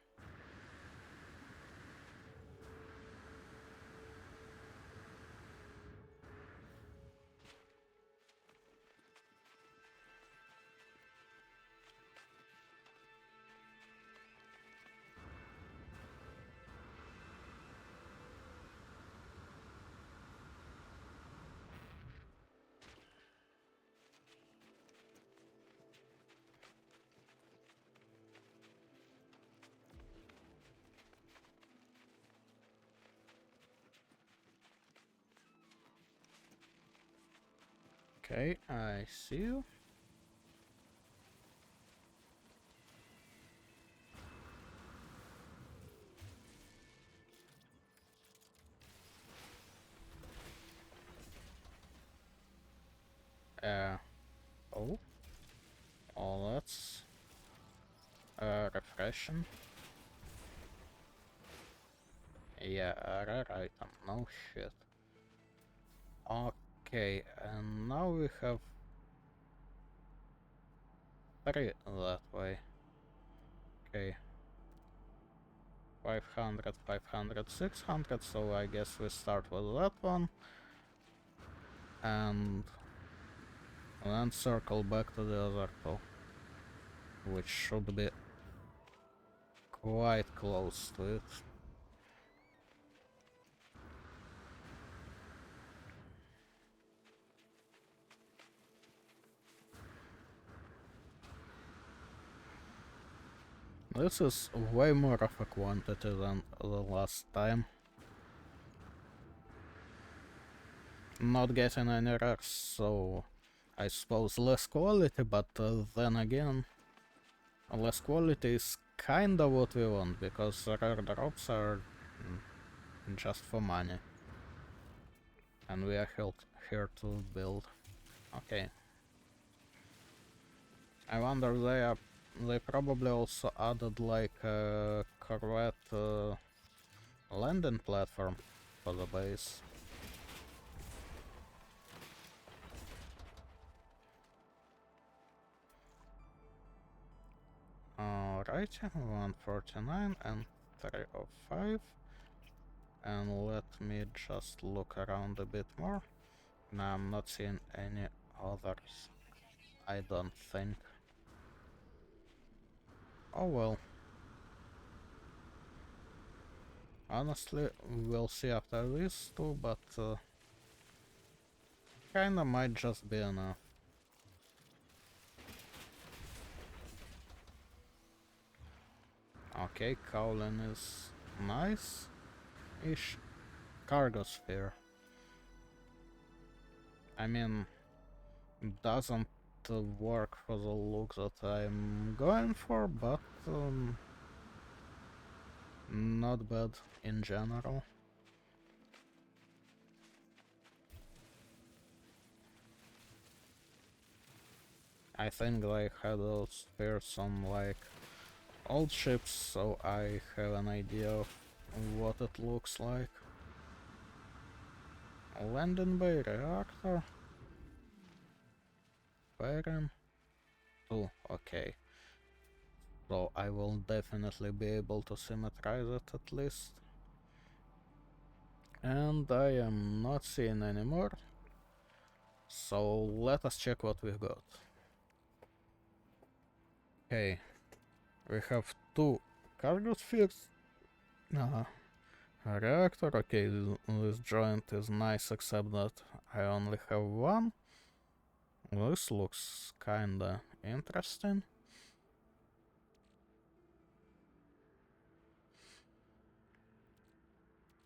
Okay, I see you. Uh, oh. Oh, that's refreshing. Yeah, rare item, no shit. Okay, and now we have 3 that way. Okay. 500, 500, 600, so I guess we start with that one. And then circle back to the other two, which should be quite close to it. This is way more of a quantity than the last time. Not getting any rares, so I suppose less quality, but then again, less quality is kinda what we want, because rare drops are just for money. And we are here to build. Okay. I wonder they probably also added like a Corvette landing platform for the base. Alright, 149 and 305. And let me just look around a bit more. No, I'm not seeing any others. I don't think. Oh well. Honestly, we'll see after these two, but kinda might just be enough. Okay, Cowlin is nice-ish. Cargo sphere. I mean, doesn't work for the look that I'm going for, but not bad in general. I think I had those spheres on like old ships, so I have an idea of what it looks like. Landing bay reactor. Baron. Oh, okay. So I will definitely be able to symmetrize it at least. And I am not seeing any more. So let us check what we've got. Okay, we have 2 cargo spheres. A reactor. Okay, this joint is nice, except that I only have 1. This looks kinda interesting.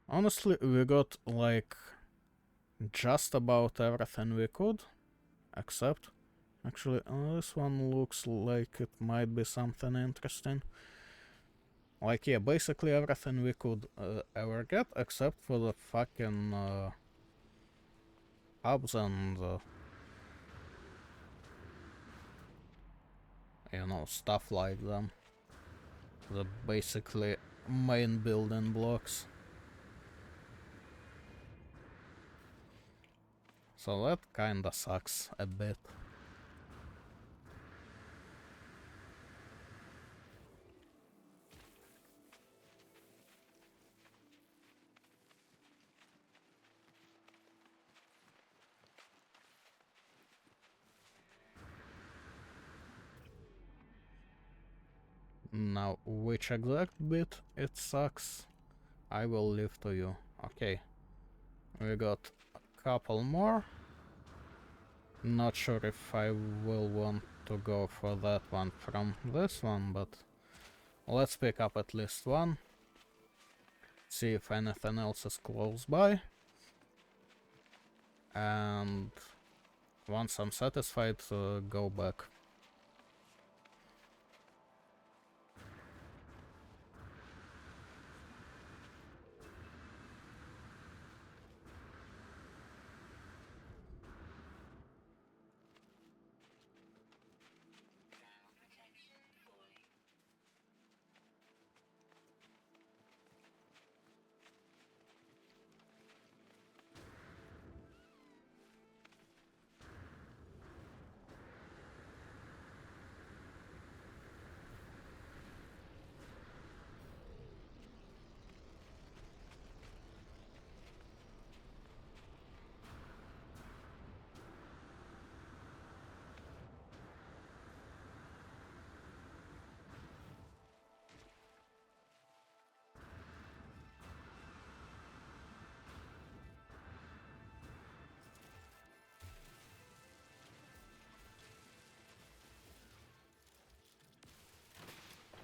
Honestly, we got like just about everything we could, except actually this one looks like it might be something interesting. Like, yeah, basically everything we could ever get, except for the fucking hubs and you know, stuff like them. The basically main building blocks. So that kinda sucks a bit. Now, which exact bit it sucks, I will leave to you. Okay, we got a couple more. Not sure if I will want to go for that one from this one, but let's pick up at least one. See if anything else is close by. And once I'm satisfied, go back.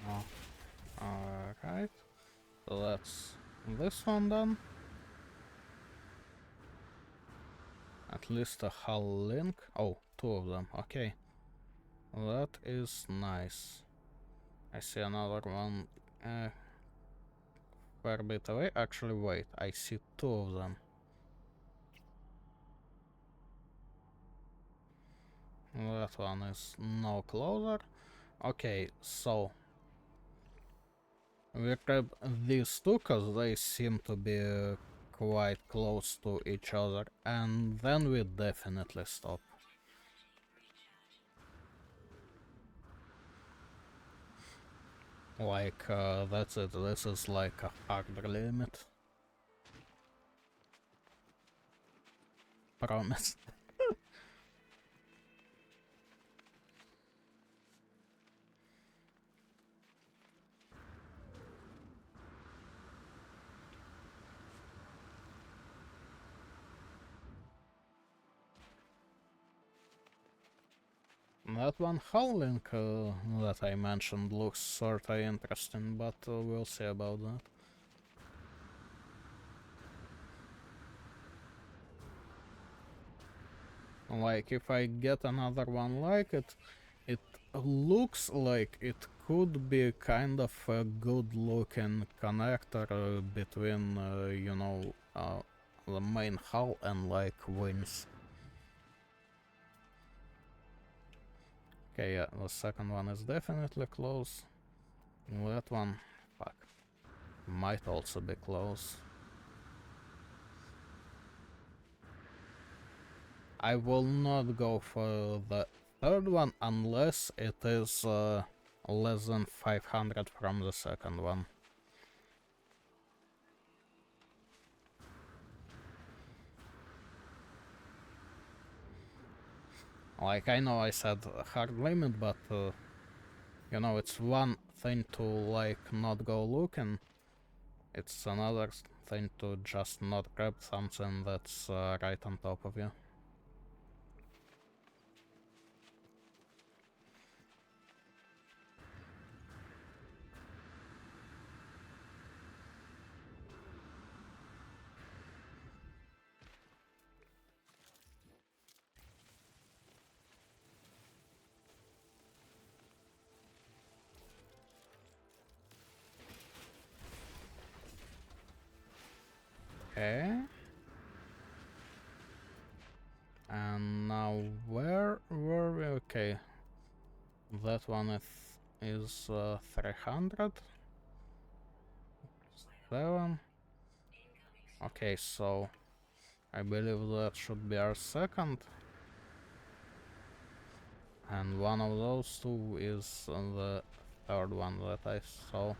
Oh, alright. So that's this one done. At least a hull link. Oh, two of them. Okay. That is nice. I see another one fair bit away. Actually, wait. I see two of them. That one is no closer. Okay, so we grab these two because they seem to be quite close to each other, and then we definitely stop. Like, that's it. This is like a hard limit. Promise. That one hull link that I mentioned looks sorta interesting, but we'll see about that. Like, if I get another one like it, it looks like it could be kind of a good looking connector between, you know, the main hull and like wings. Okay, yeah, the second one is definitely close. That one, fuck, might also be close. I will not go for the third one unless it is less than 500 from the second one. Like, I know I said hard limit, but you know, it's one thing to like not go looking, it's another thing to just not grab something that's right on top of you. Okay. And now where were we? Okay. That one is 300. 7. Okay, so I believe that should be our second. And one of those two is the third one that I saw.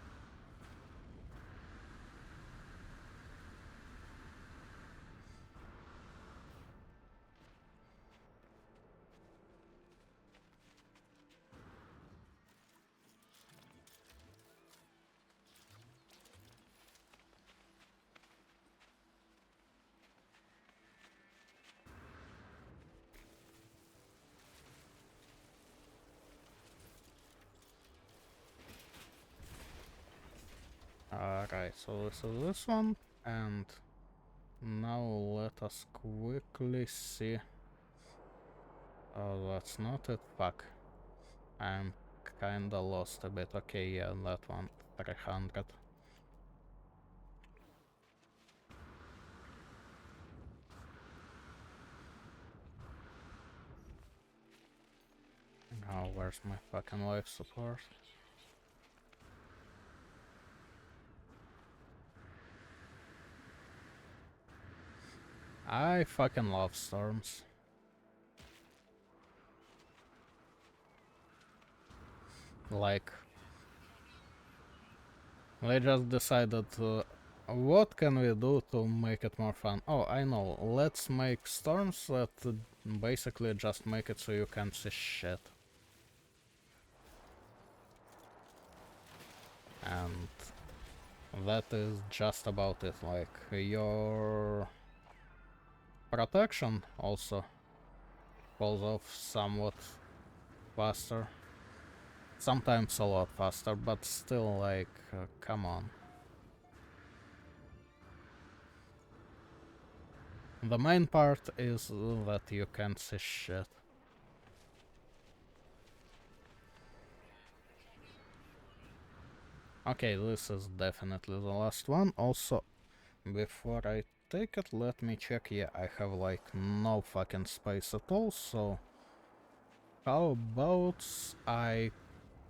Alright, so this is this one, and now let us quickly see. Oh, that's not it, fuck. I'm kinda lost a bit. Okay, yeah, that one, 300. Oh, where's my fucking life support? I fucking love storms. Like, they just decided what can we do to make it more fun? Oh, I know, let's make storms that basically just make it so you can't see shit. And that is just about it. Like, your protection also falls off somewhat faster. Sometimes a lot faster, but still, like, come on. The main part is that you can't see shit. Okay, this is definitely the last one. Also, before I take it, let me check. Yeah, I have like no fucking space at all, so how about I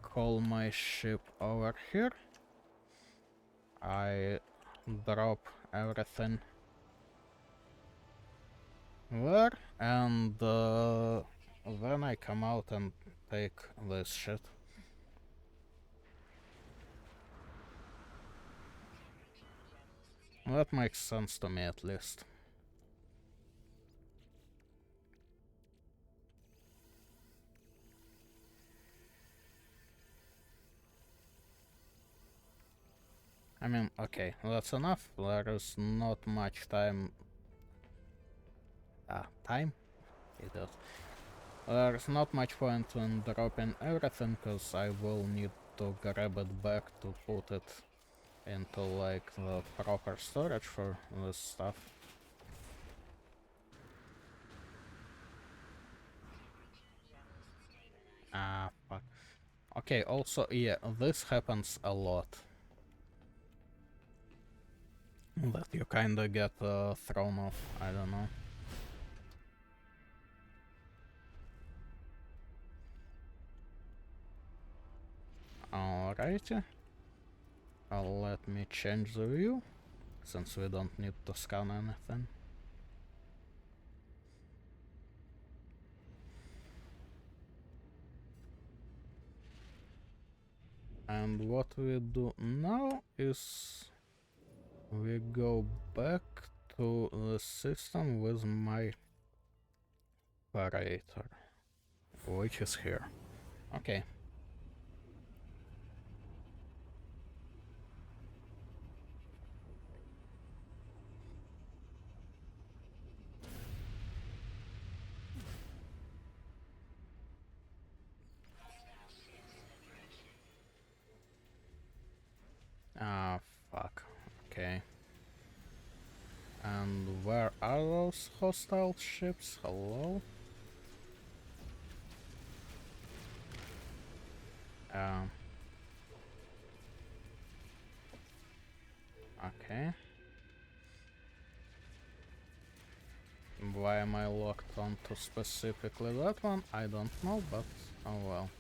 call my ship over here? I drop everything there, and then I come out and take this shit. That makes sense to me, at least. I mean, okay, that's enough. There is not much time. Time? It is. There's not much point in dropping everything, because I will need to grab it back to put it into, like, the proper storage for this stuff. Fuck. Okay, also, yeah, this happens a lot. That you kinda get thrown off, I don't know. Alrighty. Let me change the view, since we don't need to scan anything. And what we do now is we go back to the system with my operator, which is here. Okay. Fuck. Okay. And where are those hostile ships? Hello? Okay. Why am I locked onto specifically that one? I don't know, but oh well.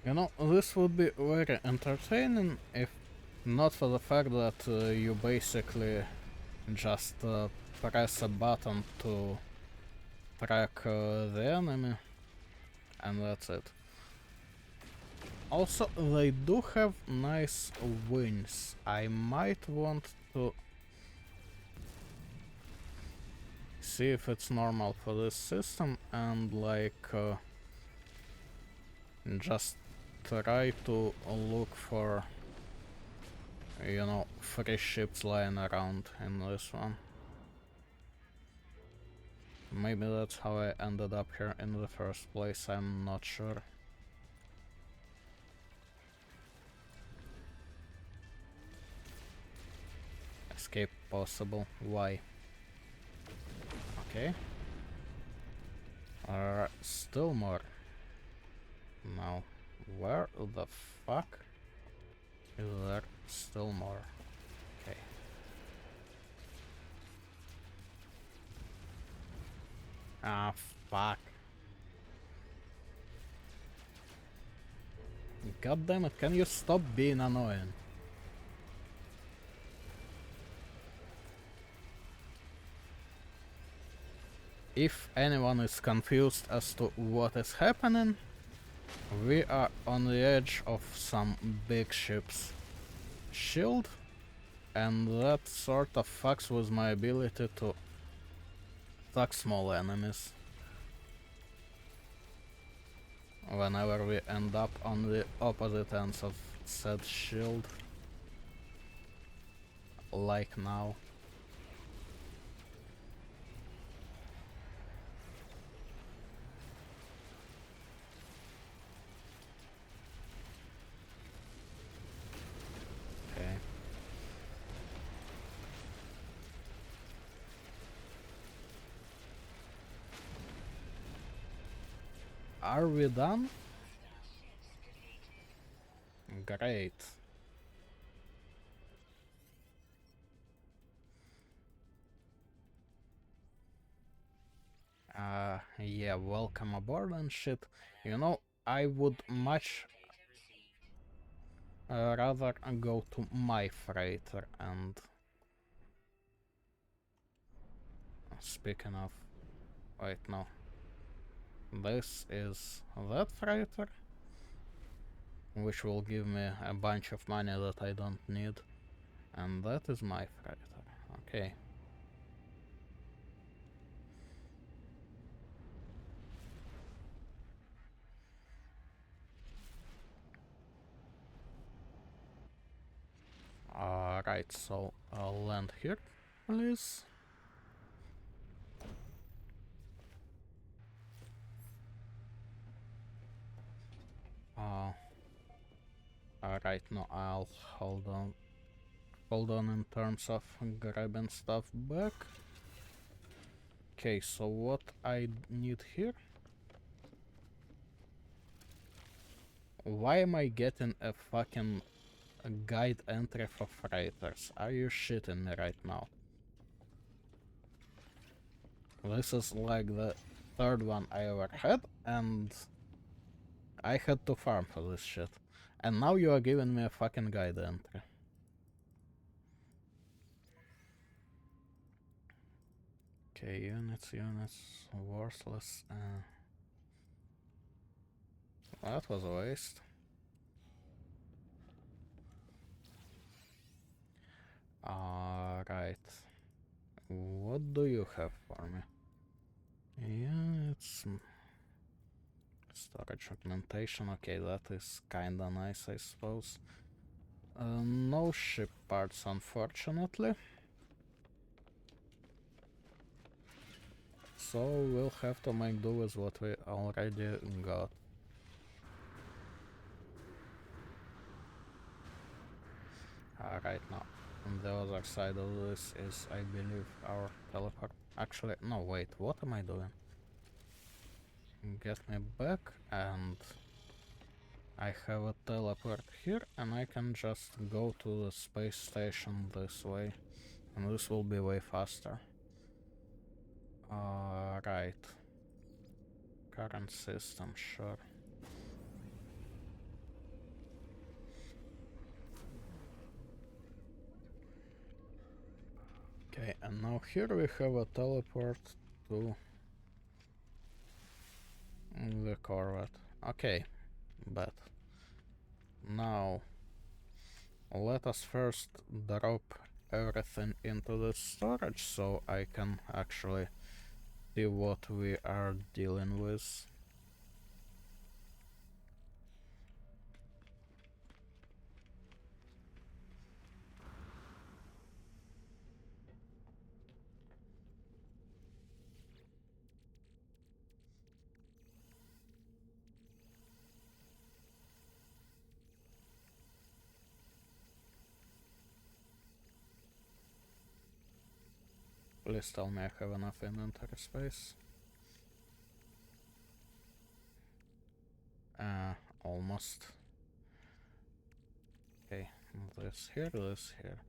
You know, this would be very entertaining if not for the fact that you basically just press a button to track the enemy, and that's it. Also, they do have nice wings. I might want to see if it's normal for this system and like just try to look for, you know, free ships lying around in this one. Maybe that's how I ended up here in the first place, I'm not sure. Escape possible, why? Okay. Still more. Now, where the fuck is there still more? Okay. Ah, fuck. God damn it, can you stop being annoying? If anyone is confused as to what is happening, we are on the edge of some big ship's shield, and that sort of fucks with my ability to attack small enemies. Whenever we end up on the opposite ends of said shield. Like now. Okay. Are we done? Great. Yeah, welcome aboard and shit. You know, I would much rather go to my freighter and... Speaking of... Wait, no. This is that freighter, which will give me a bunch of money that I don't need. And that is my freighter. Okay. Right, so I'll land here, please. Right, no, I'll hold on in terms of grabbing stuff back. Okay, so what I need here? Why am I getting a fucking guide entry for freighters? Are you shitting me right now? This is like the third one I ever had, and I had to farm for this shit. And now you are giving me a fucking guide entry. Okay, units, worthless. That was a waste. Right. What do you have for me? Yeah, it's storage augmentation. Okay, that is kinda nice, I suppose. No ship parts, unfortunately. So we'll have to make do with what we already got. Right now, on the other side of this is, I believe, our teleport. Actually, no, wait, what am I doing? Get me back, and I have a teleport here, and I can just go to the space station this way, and this will be way faster. Right. Current system, sure. Okay, and now here we have a teleport to the Corvette. Okay, but now let us first drop everything into the storage so I can actually see what we are dealing with. Please tell me I have enough inventory space. Almost. Okay, this here.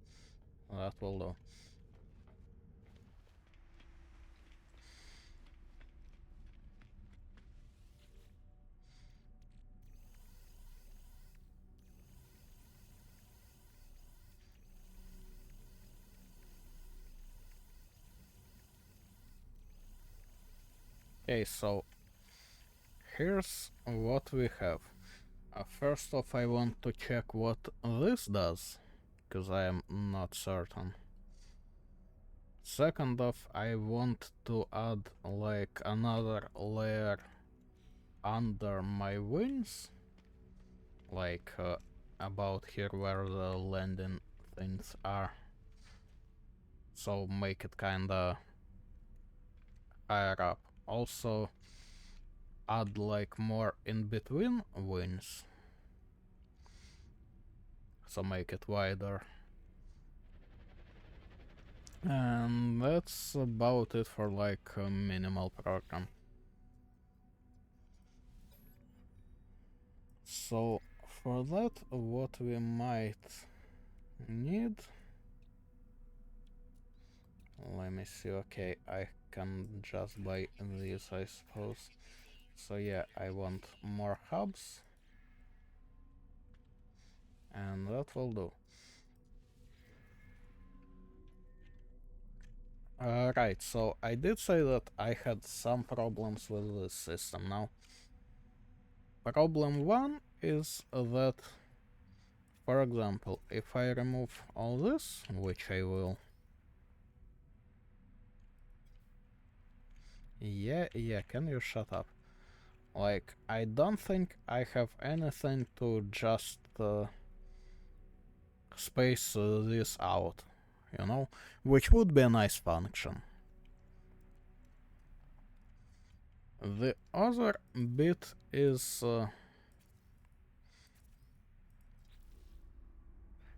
That will do. Okay, so here's what we have. First off, I want to check what this does, because I am not certain. Second off, I want to add like another layer under my wings, like about here where the landing things are, so make it kinda higher up. Also add like more in between wings, so make it wider. And that's about it for like a minimal program. So for that, what we might need, let me see. Okay, I can just buy these, I suppose. So yeah, I want more hubs, and that will do. Right, so I did say that I had some problems with this system. Now, problem one is that, for example, if I remove all this, which I will. Yeah, can you shut up? Like, I don't think I have anything to just space this out, you know? Which would be a nice function. The other bit is...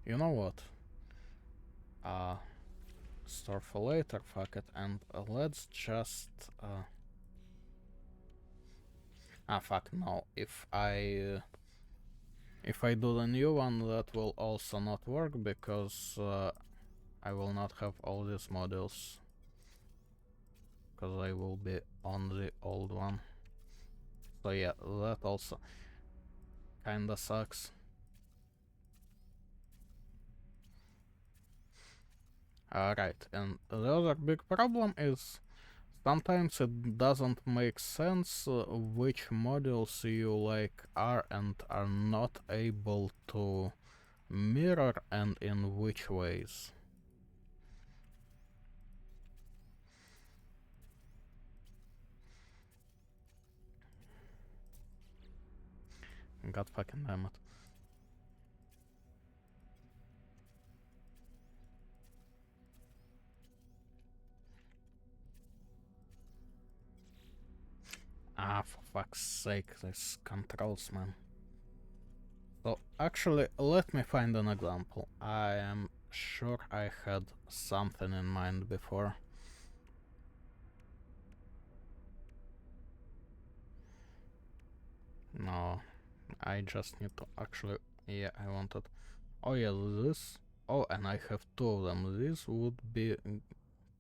you know what? Store for later, fuck it, and let's just... fuck, no. If I do the new one, that will also not work, because I will not have all these modules, because I will be on the old one. So yeah, that also kinda sucks. Alright, and the other big problem is sometimes it doesn't make sense which modules you like are and are not able to mirror, and in which ways. God fucking damn it. For fuck's sake, these controls, man. So actually, let me find an example. I am sure I had something in mind before. No, I just need to actually... yeah, I wanted... oh yeah, this... oh, and I have two of them. This would be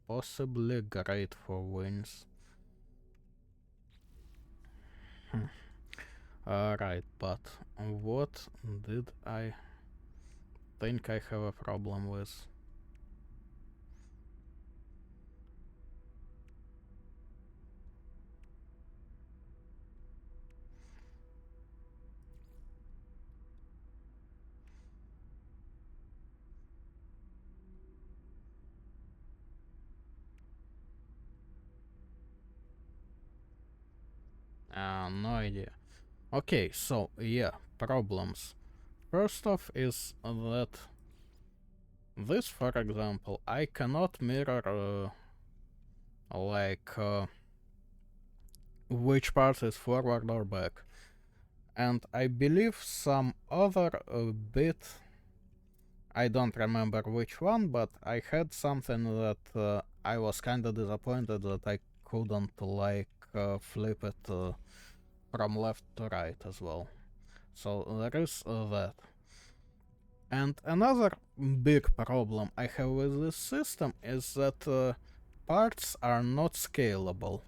possibly great for wins. Right, but what did I think I have a problem with? No idea. Okay, so yeah, problems. First off is that this, for example, I cannot mirror which part is forward or back. And I believe some other bit, I don't remember which one, but I had something that I was kinda disappointed that I couldn't flip it from left to right as well. So there is that. And another big problem I have with this system is that parts are not scalable.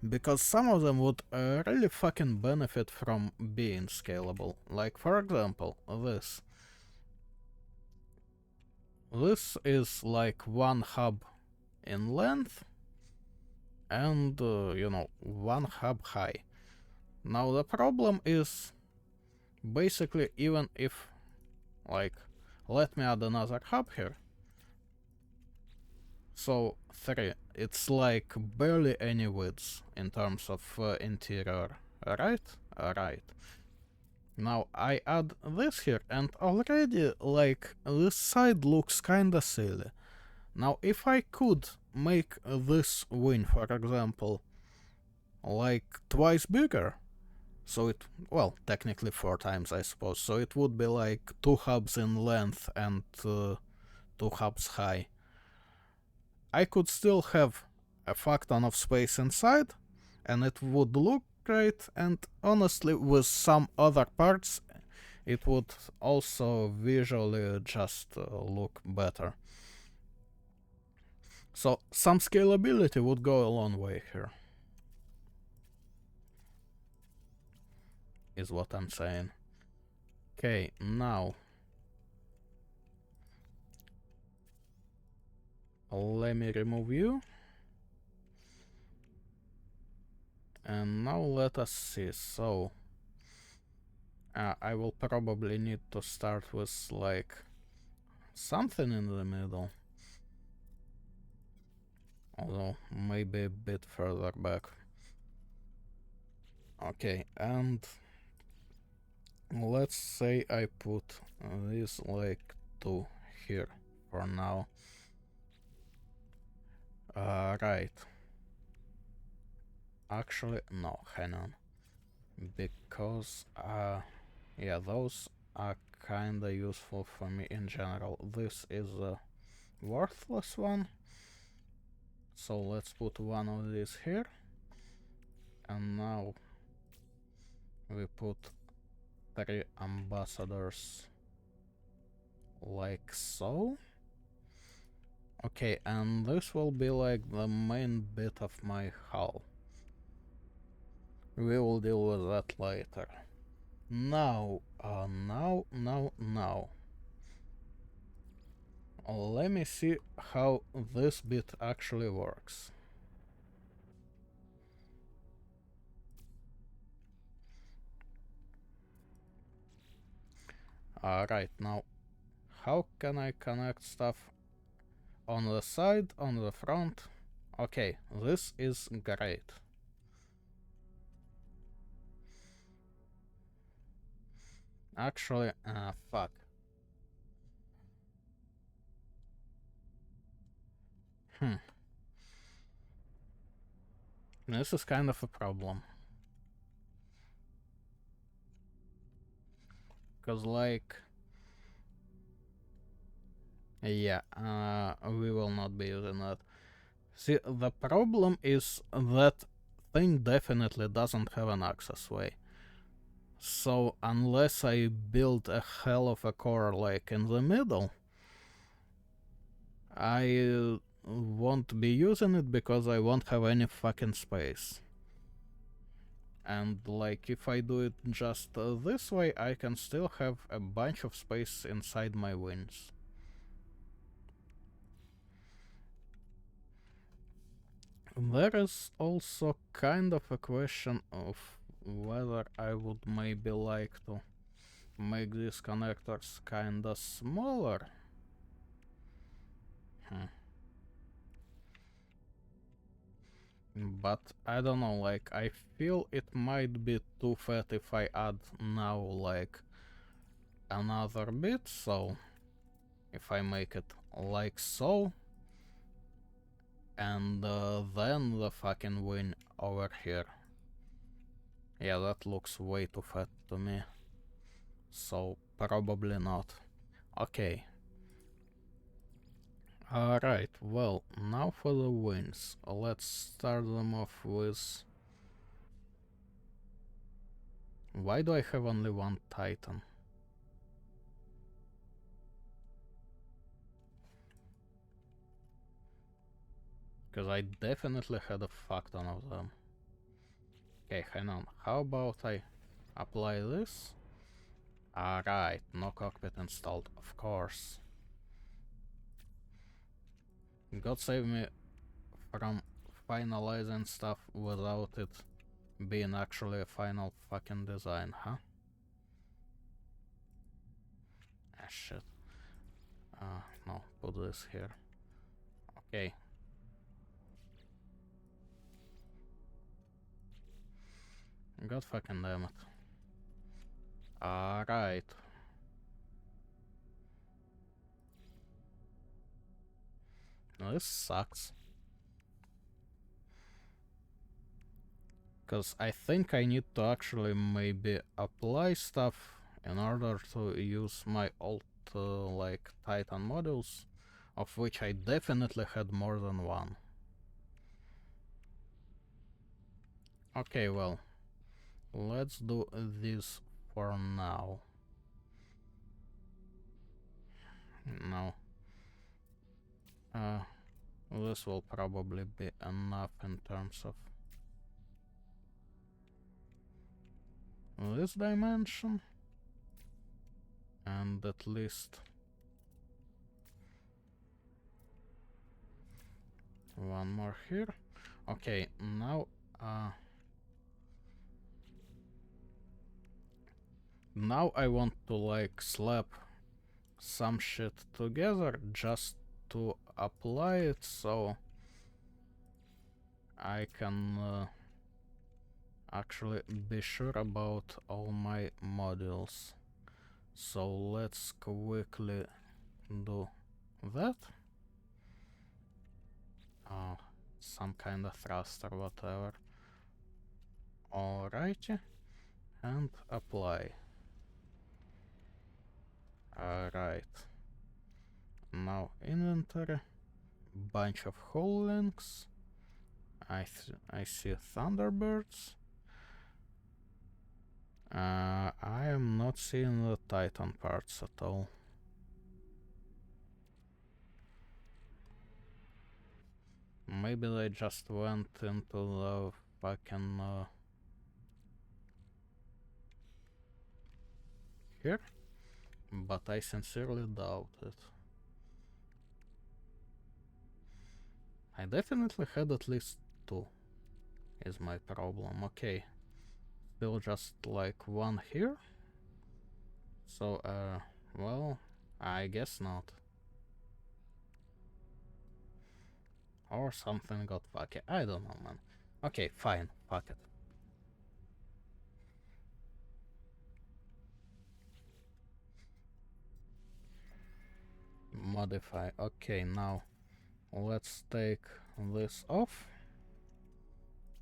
Because some of them would really fucking benefit from being scalable. Like, for example, this. This is like one hub in length and, one hub high. Now, the problem is basically, even if, let me add another hub here. So, 3. It's like barely any width in terms of interior, right? Right. Now I add this here, and already, this side looks kinda silly. Now, if I could make this wing, for example, twice bigger, so it, well, technically 4 times, I suppose, so it would be like 2 hubs in length and 2 hubs high. I could still have a fuck ton of space inside, and it would look great, and honestly, with some other parts, it would also visually just look better. So some scalability would go a long way here, is what I'm saying. Okay, now let me remove you. And now let us see. So I will probably need to start with something in the middle. Although maybe a bit further back. Okay, and let's say I put this 2 here for now. Right. Actually, no, hang on. Because, yeah, those are kinda useful for me in general. This is a worthless one. So let's put one of these here. And now we put 3 ambassadors like so. Okay, and this will be like the main bit of my hull. We will deal with that later. Now. Let me see how this bit actually works. Right, now, how can I connect stuff on the side, on the front? Okay, this is great. Actually, fuck. This is kind of a problem. Cause yeah, we will not be using that. See, the problem is that thing definitely doesn't have an access way. So unless I build a hell of a core in the middle, I won't be using it because I won't have any fucking space. And if I do it just this way, I can still have a bunch of space inside my wings. There is also kind of a question of whether I would maybe like to make these connectors kinda smaller. But I don't know, like, I feel it might be too fat if I add now, like, another bit, so if I make it like so, and then the fucking wing over here. Yeah, that looks way too fat to me, so probably not. Okay. Alright, well, now for the wings. Let's start them off with... Why do I have only one Titan? Because I definitely had a fuck ton of them. Okay, hang on. How about I apply this? Alright, no cockpit installed, of course. God save me from finalizing stuff without it being actually a final fucking design, huh? Ah, shit. No, put this here. Okay. God fucking damn it. Alright. This sucks. Because I think I need to actually maybe apply stuff in order to use my old like Titan modules, of which I definitely had more than one. Okay, well, let's do this for now. No. This will probably be enough in terms of this dimension. And at least one more here. Okay, now now I want to like slap some shit together just to apply it so I can actually be sure about all my modules. So let's quickly do that. Some kind of thrust or whatever. Alrighty, and apply. Alright. Now inventory, bunch of hole links. I see Thunderbirds. I am not seeing the Titan parts at all. Maybe they just went into the fucking here, but I sincerely doubt it. I definitely had at least two, is my problem. Okay, still just like one here. So, well, I guess not. Or something got fucky. I don't know, man. Okay, fine, fuck it. Modify. Okay, now let's take this off.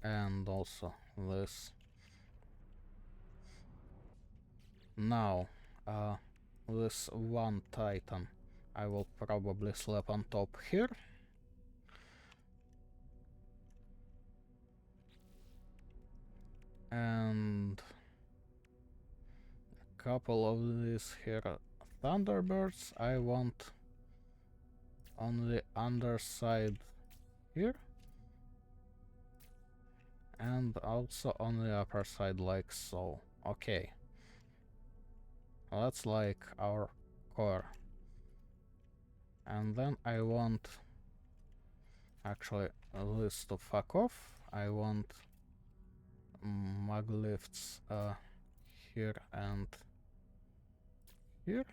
And also this. Now, this one Titan I will probably slap on top here. And a couple of these here Thunderbirds I want on the underside here. And also on the upper side like so. Okay. That's like our core. And then I want actually this to fuck off. I want mag lifts here and here.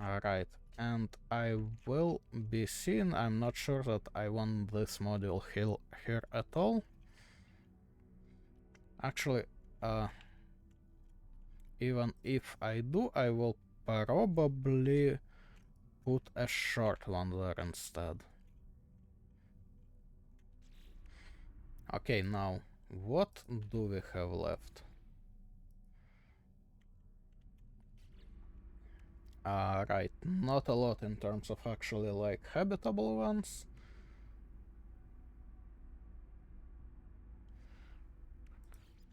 Alright, and I will be seen. I'm not sure that I want this module here at all. Actually, even if I do, I will probably put a short one there instead. Okay, now, what do we have left? Right, not a lot in terms of actually like habitable ones.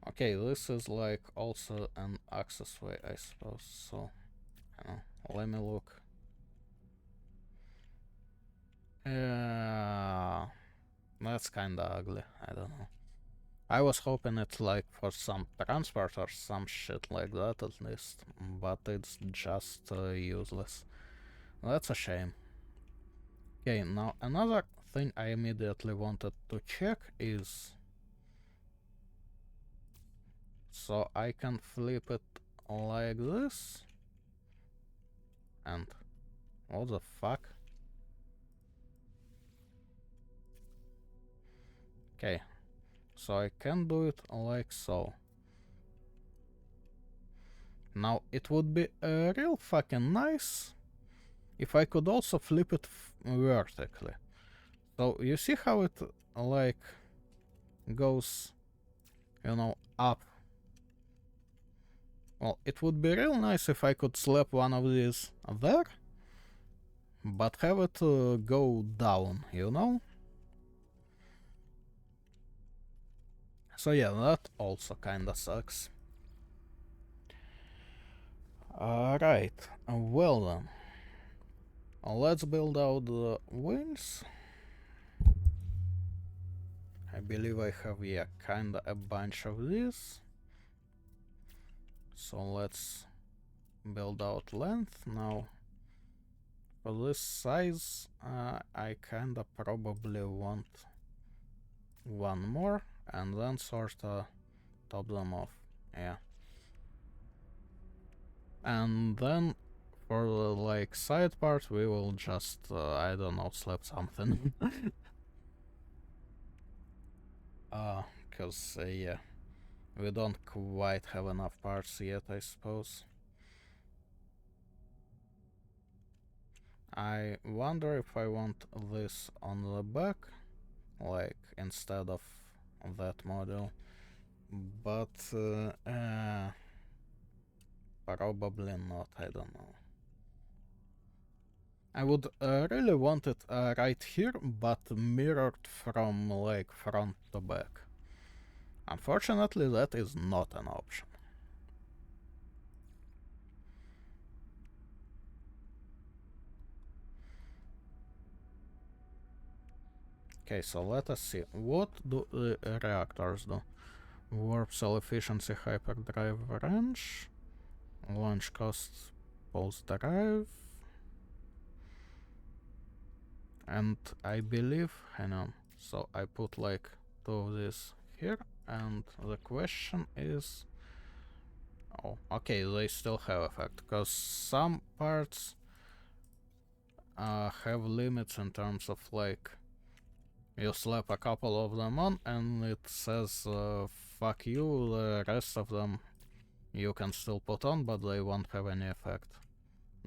Okay, this is like also an access way, I suppose, so let me look. Yeah, that's kinda ugly, I don't know. I was hoping it's like for some transport or some shit like that at least, but it's just useless. That's a shame. Okay, now another thing I immediately wanted to check is... So I can flip it like this, and what the fuck? Okay, so I can do it like so. Now it would be real fucking nice if I could also flip it vertically. So you see how it like goes, you know, up. Well, it would be real nice if I could slap one of these there, but have it go down, you know? So yeah, that also kinda sucks. Alright, well then. Let's build out the wings. I believe I have, yeah, kinda a bunch of these. So let's build out length. Now, for this size, I kinda probably want one more, and then sorta top them off. Yeah. And then for the like side part, we will just, I don't know, slap something. Cause, yeah, we don't quite have enough parts yet, I suppose. I wonder if I want this on the back, like, instead of that model. But, probably not, I don't know. I would really want it right here, but mirrored from, like, front to back. Unfortunately, that is not an option. Okay, so let us see. What do the reactors do? Warp cell efficiency, hyperdrive range, launch cost, pulse drive, and I believe, hang on, so I put like two of these here, and the question is, oh, okay, they still have effect, because some parts have limits in terms of like, you slap a couple of them on and it says, fuck you, the rest of them you can still put on, but they won't have any effect,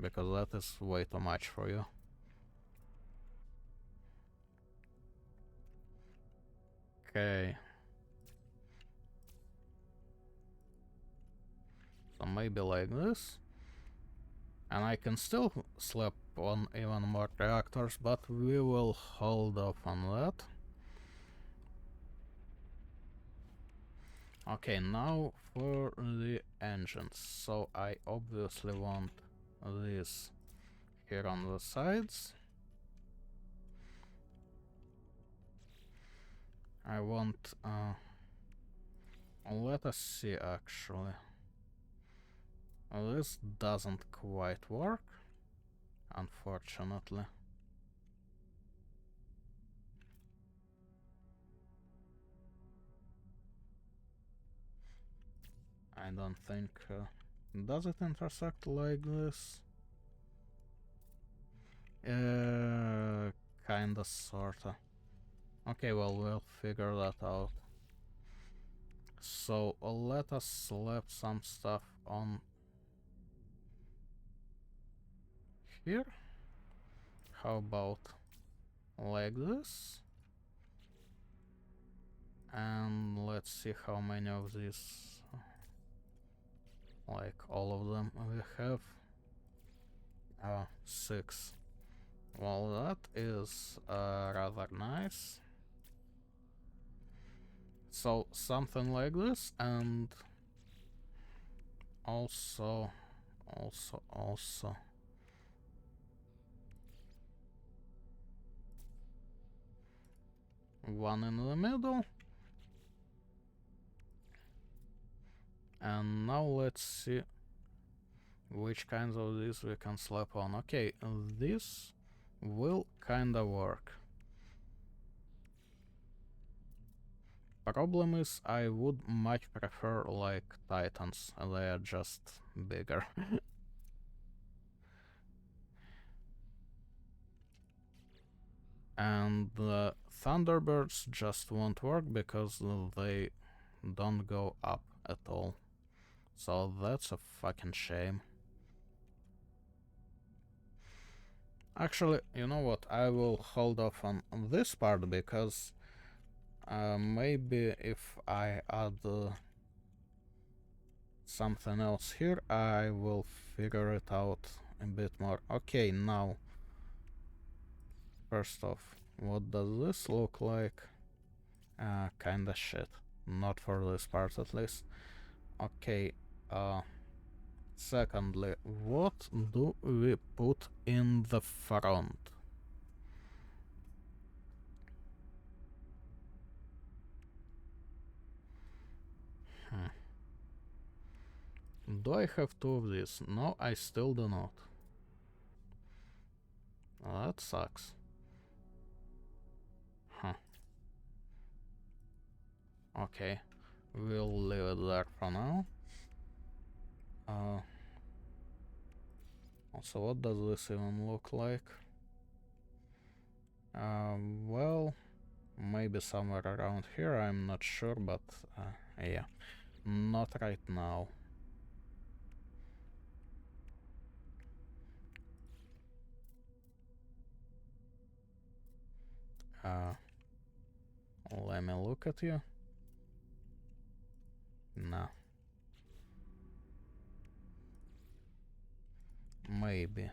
because that is way too much for you. Okay. So maybe like this. And I can still slap on even more reactors, but we will hold off on that. Okay, now for the engines. So I obviously want this here on the sides. I want, let us see actually. This doesn't quite work, unfortunately. I don't think, does it intersect like this? Kinda, sorta. Okay, well, we'll figure that out. So let us slap some stuff on here. How about like this? And let's see how many of these, like all of them we have. 6. Well, that is rather nice. So something like this, and also one in the middle. And now let's see which kinds of these we can slap on. Okay, this will kinda work. Problem is, I would much prefer like Titans. They are just bigger. And the Thunderbirds just won't work because they don't go up at all. So that's a fucking shame. Actually, you know what? I will hold off on this part because maybe if I add something else here, I will figure it out a bit more. Okay, now, first off, what does this look like? Kinda shit. Not for this part, at least. Okay, secondly, what do we put in the front? Do I have 2 of these? No, I still do not. That sucks. Huh. Okay, we'll leave it there for now. Also, what does this even look like? Well, maybe somewhere around here, I'm not sure, but yeah, not right now. Let me look at you. No. Maybe.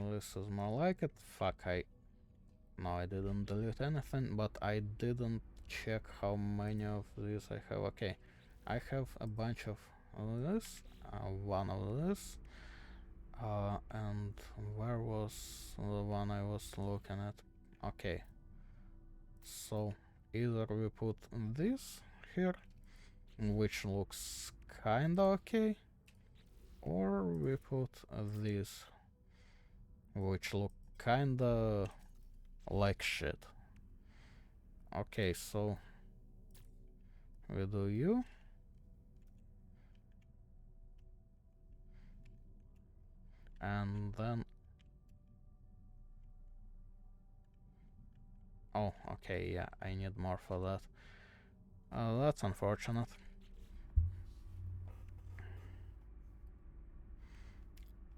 This is more like it. Fuck, no, I didn't delete anything, but I didn't check how many of these I have. Okay, I have a bunch of this, one of this, and where was the one I was looking at? Okay, so either we put this here, which looks kinda okay, or we put this, which look kinda like shit. Okay, so we do you. And then... Oh, okay, yeah, I need more for that. That's unfortunate.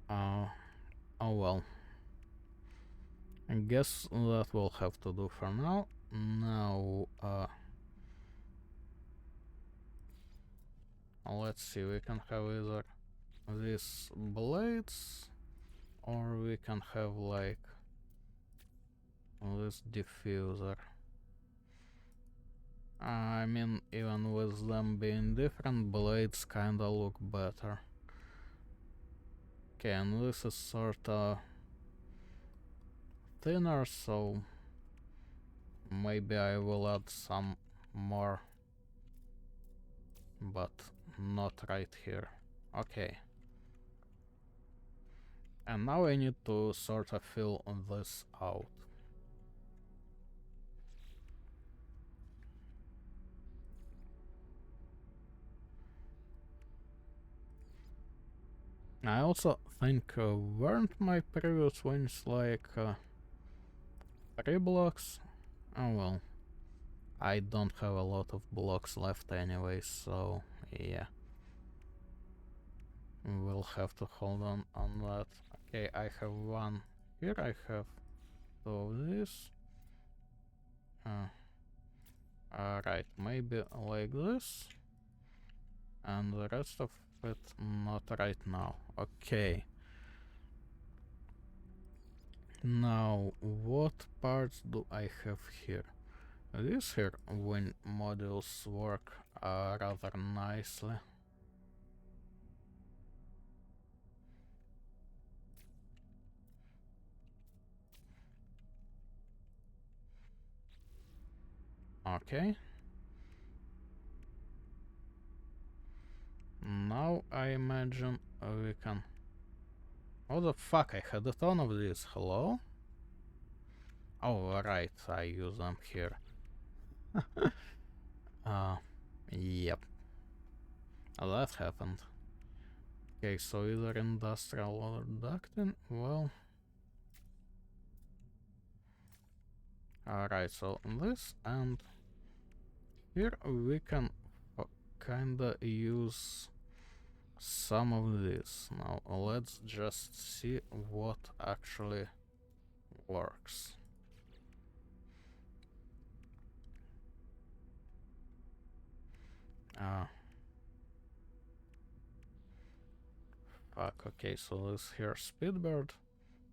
Oh well. I guess that will have to do for now. Now, let's see, we can have either these blades, or we can have like this diffuser. I mean, even with them being different, blades kinda look better. Okay, and this is sorta thinner, so maybe I will add some more, but not right here. Okay. And now I need to sort of fill this out. I also think weren't my previous ones like 3 blocks? Oh well, I don't have a lot of blocks left anyway, so yeah. We'll have to hold on that. Okay, I have one here, I have two of this. Alright, maybe like this. And the rest of it not right now. Okay. Now, what parts do I have here? These here wind modules work rather nicely. Okay. Now I imagine we can... What the fuck, I had a ton of these, hello? Oh, right, I use them here. Yep. That happened. Okay, so either industrial or ducting, well... Alright, so this, and here we can kinda use some of this. Now let's just see what actually works. Fuck, okay, so this here speedbird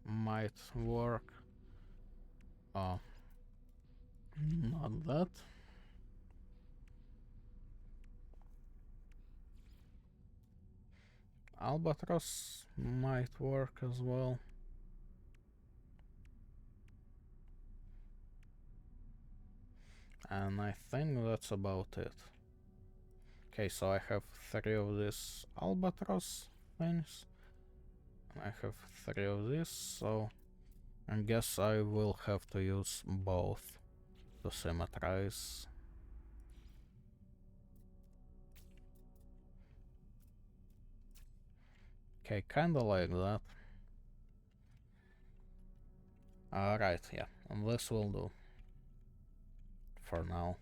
might work. Oh, not that. Albatross might work as well. And I think that's about it. Okay, so I have 3 of these albatross things. I have 3 of these, so I guess I will have to use both to symmetrize. Okay, kinda like that. Alright, yeah, and this will do. For now.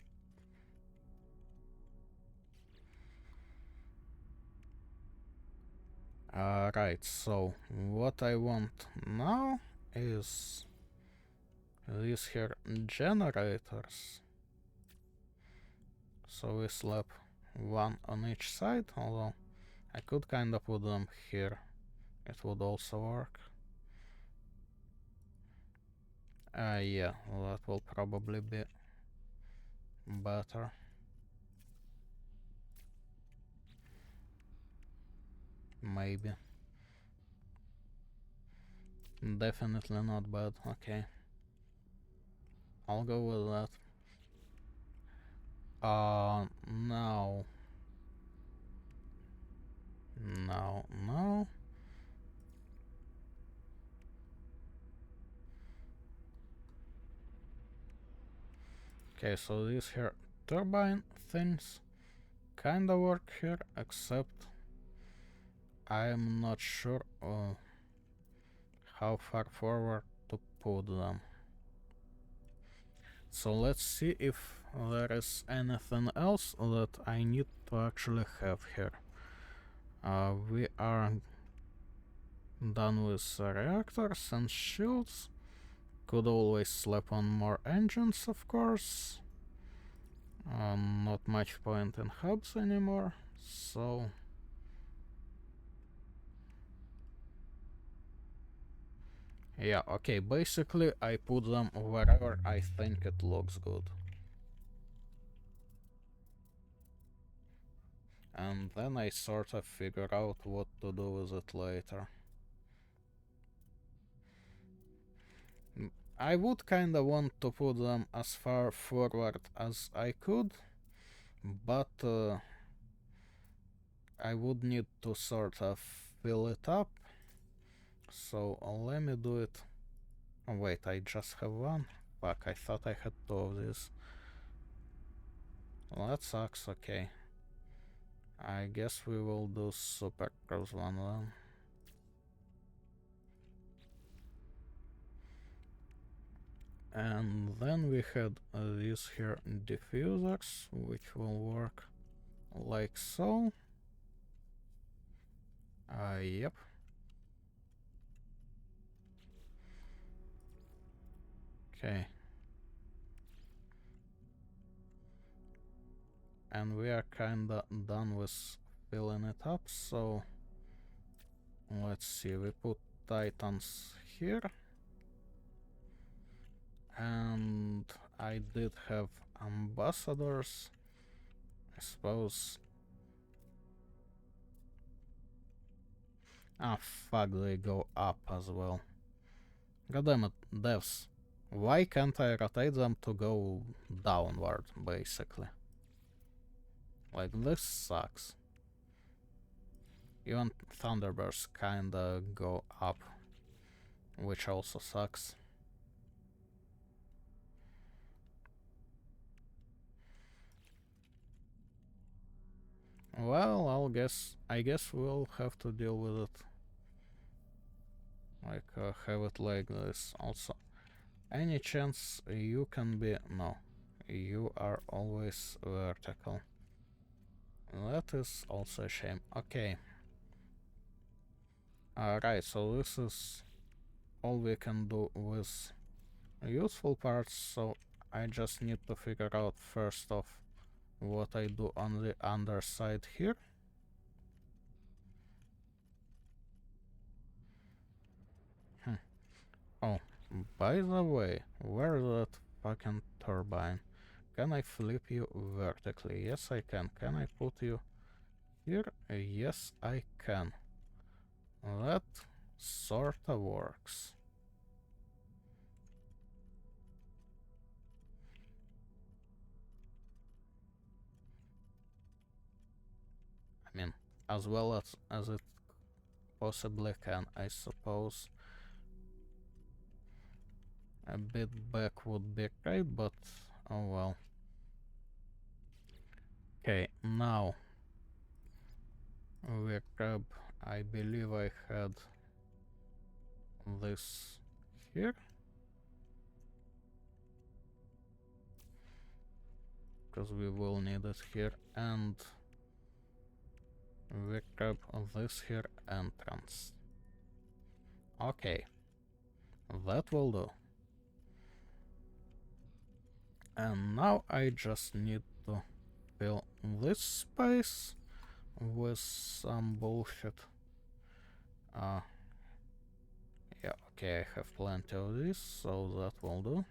Right, so what I want now is these here generators. So we slap one on each side, although I could kind of put them here. It would also work. Yeah, that will probably be better. Maybe. Definitely not bad, okay. I'll go with that. No. No, no. Okay, so these here turbine things kinda work here, except I'm not sure how far forward to put them. So let's see if there is anything else that I need to actually have here. We are done with reactors and shields. Could always slap on more engines, of course. Not much point in hubs anymore, so... Yeah, okay, basically I put them wherever I think it looks good. And then I sort of figure out what to do with it later. I would kinda want to put them as far forward as I could, but I would need to sort of fill it up. So let me do it. Oh, wait, I just have one? Fuck, I thought I had 2 of these. Well, that sucks, okay. I guess we will do super cruise one then. And then we had these here diffusers, which will work like so. Yep. Okay. And we are kinda done with filling it up, so let's see, we put titans here. And I did have ambassadors, I suppose. Ah, fuck, they go up as well. Goddammit, devs. Why can't I rotate them to go downward, basically? Like, this sucks. Even Thunderbursts kinda go up, which also sucks. Well, I guess we'll have to deal with it. Like, have it like this. Also, any chance you can be... No. You are always vertical. That is also a shame. Okay. Alright, so this is all we can do with useful parts, so I just need to figure out first off what I do on the underside here. Oh, by the way, where's that fucking turbine? Can I flip you vertically? Yes, I can. Can I put you here? Yes, I can. That sorta works. I mean, as well as it possibly can, I suppose. A bit back would be great, but oh well. Okay, now we grab, I believe I had this here, because we will need it here, and we grab this here entrance. Okay, that will do. And now I just need to fill this space with some bullshit. Yeah, okay, I have plenty of this, so that will do.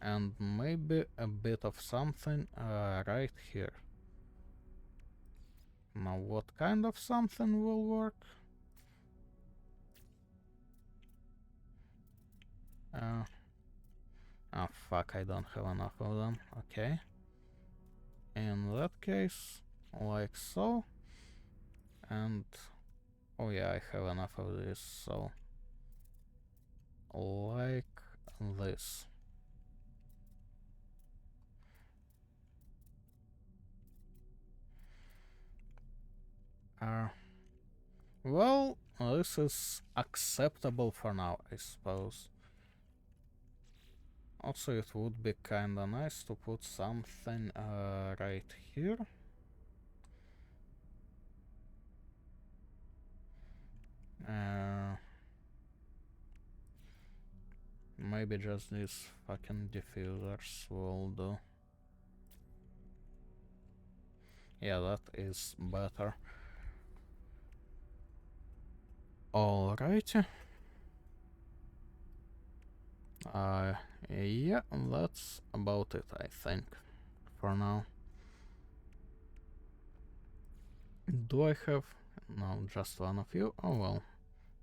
And maybe a bit of something right here. Now, what kind of something will work? Oh fuck, I don't have enough of them. Okay. In that case, like so. And oh yeah, I have enough of this, so like this. Well, this is acceptable for now, I suppose. Also, it would be kinda nice to put something right here. Maybe just these fucking diffusers will do. Yeah, that is better. Alrighty. Yeah, that's about it, I think, for now. Do I have... No, just one of you? Oh well,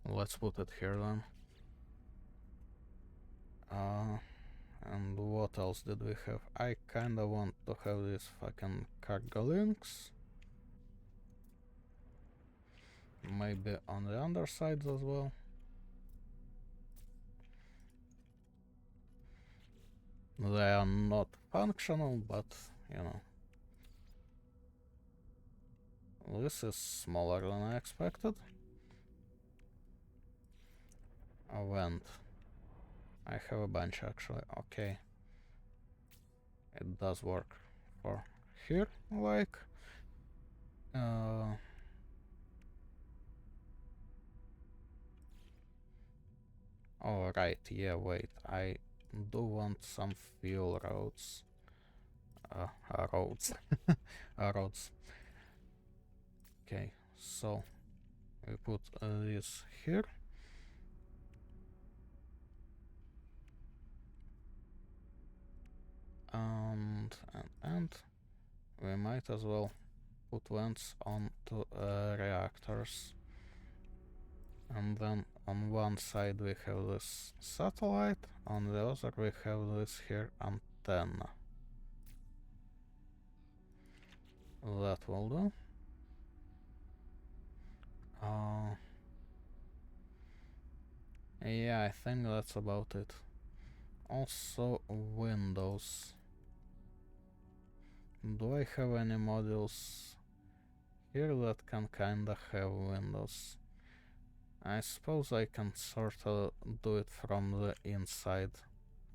let's put it here then. And what else did we have? I kinda want to have these fucking cargo links. Maybe on the undersides as well. They are not functional, but, you know. This is smaller than I expected. a vent. I have a bunch actually. Okay. It does work for here, like. Oh, right, yeah, wait. I do want some fuel roads. Roads. Roads. Okay, so we put this here. And we might as well put vents onto reactors. And then on one side we have this satellite, on the other we have this here antenna. That will do. Yeah, I think that's about it. Also, windows. Do I have any modules here that can kinda have windows? I suppose I can sorta do it from the inside.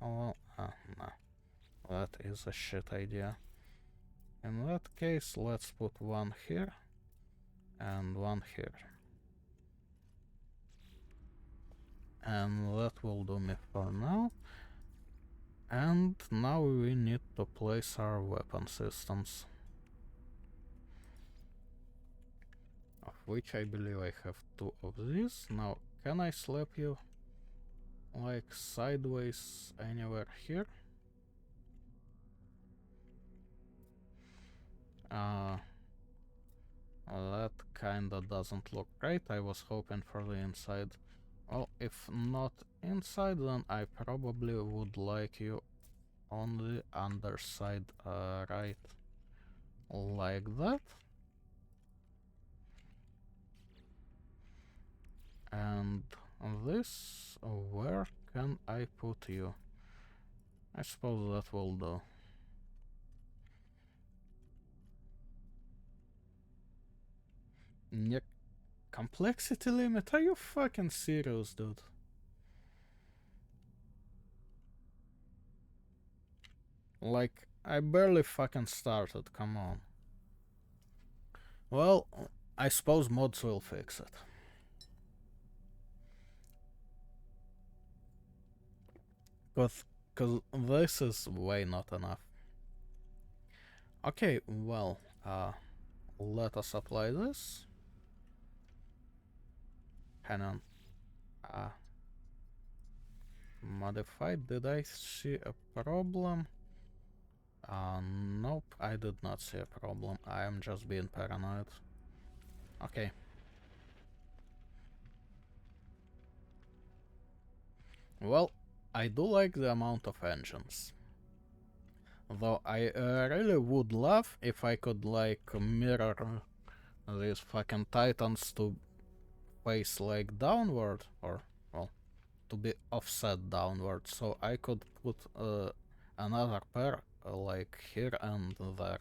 Oh, well, nah. That is a shit idea. In that case, let's put one here and one here. And that will do me for now. And now we need to place our weapon systems. Of which I believe I have two of these. Now, can I slap you like sideways anywhere here? That kinda doesn't look right. I was hoping for the inside. Well, if not inside, then I probably would like you on the underside, right? Like that. And this, where can I put you? I suppose that will do. Complexity limit? Are you fucking serious, dude? Like, I barely fucking started, come on. Well, I suppose mods will fix it. Cause this is way not enough. Okay, well, let us apply this. Hang on. Modified, did I see a problem? Nope, I did not see a problem. I am just being paranoid. Okay. Well, I do like the amount of engines. Though I really would love if I could like mirror these fucking titans to face like downward, or well, to be offset downward, so I could put another pair like here and there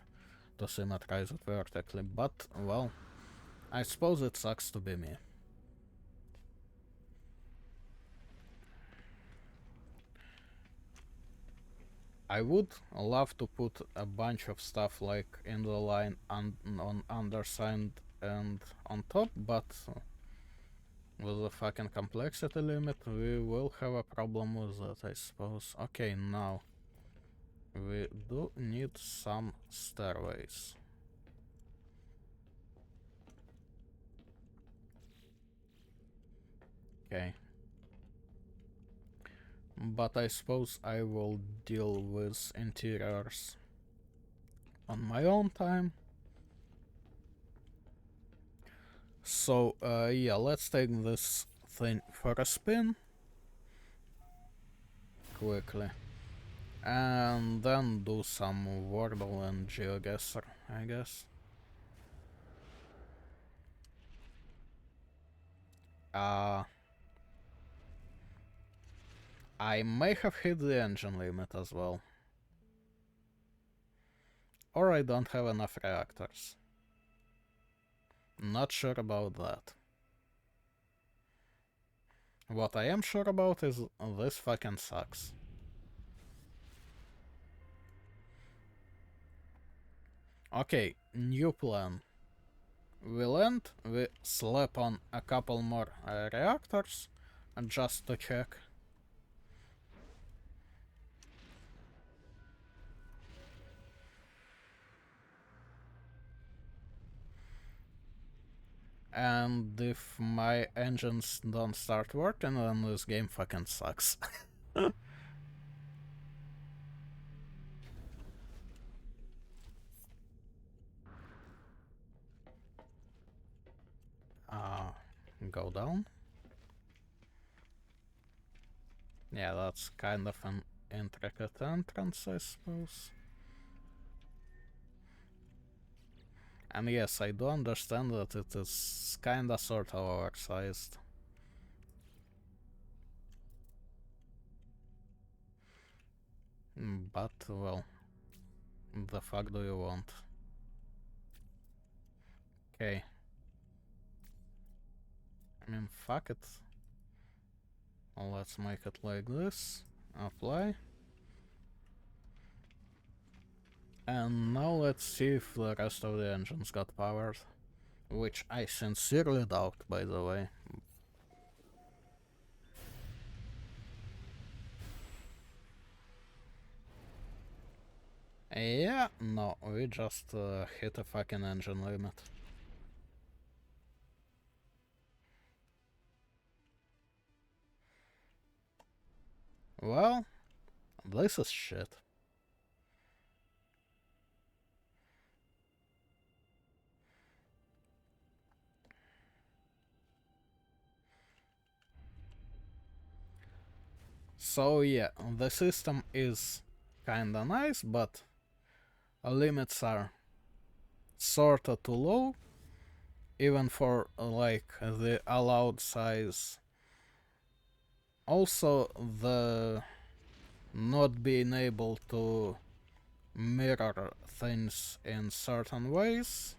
to symmetrize it vertically, but well, I suppose it sucks to be me. I would love to put a bunch of stuff like in the line and on underside and on top, but with the fucking complexity limit we will have a problem with that, I suppose. Okay, now we do need some stairways. Okay. But I suppose I will deal with interiors on my own time. So, yeah, let's take this thing for a spin. Quickly. And then do some Wordle and GeoGuessr, I guess. I may have hit the engine limit as well. Or I don't have enough reactors. Not sure about that. What I am sure about is this fucking sucks. Okay, new plan. We land, we slap on a couple more reactors just to check. And if my engines don't start working, then this game fucking sucks. uh, go down. Yeah, that's kind of an intricate entrance, I suppose. And yes, I do understand that it is kinda sort of oversized. But, well, the fuck do you want? Okay. I mean, fuck it. Let's make it like this. Apply. And now let's see if the rest of the engines got powered. Which I sincerely doubt, by the way. Yeah, no, we just hit a fucking engine limit. Well, this is shit. So yeah, the system is kinda nice, but limits are sorta too low, even for like the allowed size. Also, the not being able to mirror things in certain ways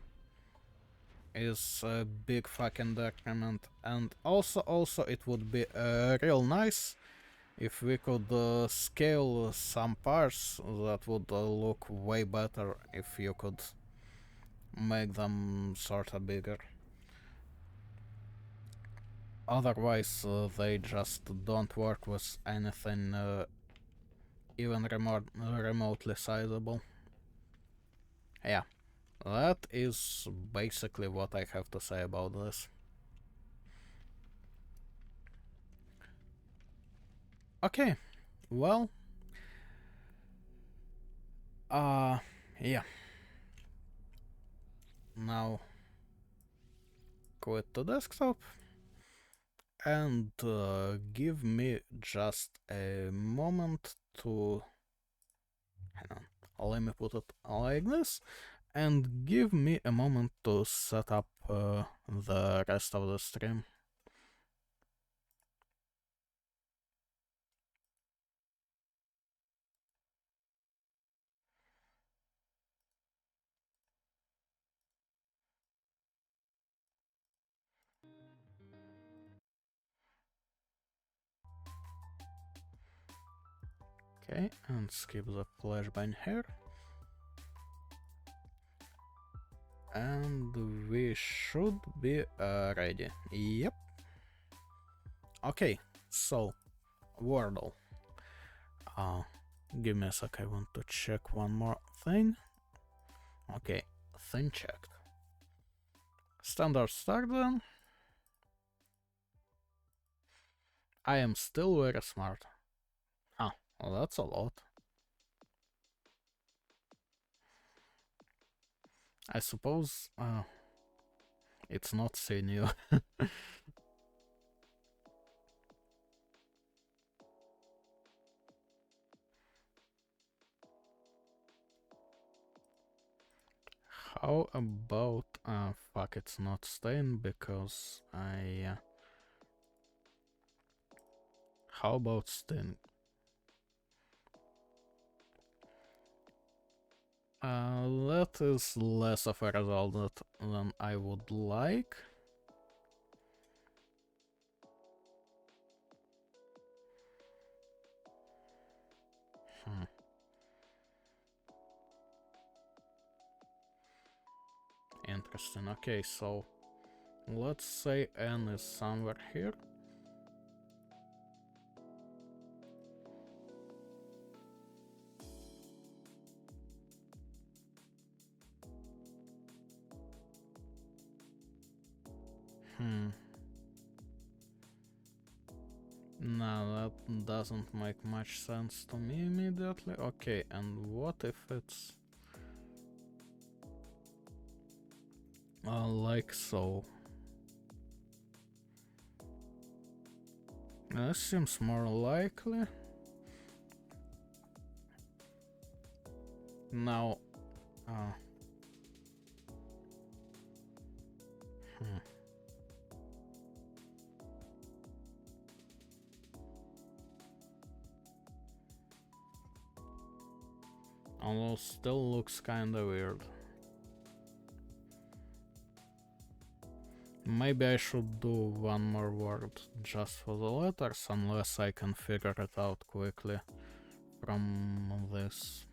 is a big fucking detriment. And also it would be real nice if we could scale some parts that would look way better if you could make them sorta bigger. Otherwise, they just don't work with anything even remotely sizable. Yeah, that is basically what I have to say about this. Okay, well, yeah. Now, quit the desktop and give me just a moment to... Hang on, let me put it like this. And give me a moment to set up the rest of the stream. Okay, and skip the flashbang here. And we should be ready. Yep. Okay, so Wordle. Give me a sec, I want to check one more thing. Okay, thing checked. Standard start then. I am still very smart. Ah, well, that's a lot. I suppose it's not seeing you. How about fuck, it's not staying because I how about staying? That is less of a result than I would like. interesting. Okay, so let's say N is somewhere here. No, that doesn't make much sense to me immediately. Okay, and what if it's like so? This seems more likely. Now, although still looks kinda weird. Maybe I should do one more word just for the letters, unless I can figure it out quickly from this.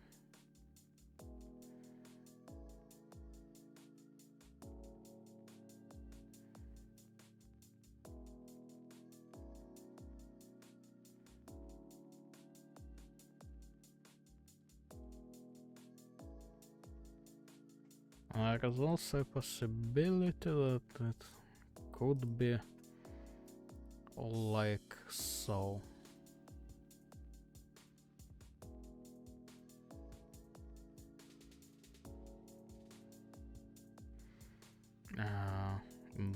There is also a possibility that it could be like so.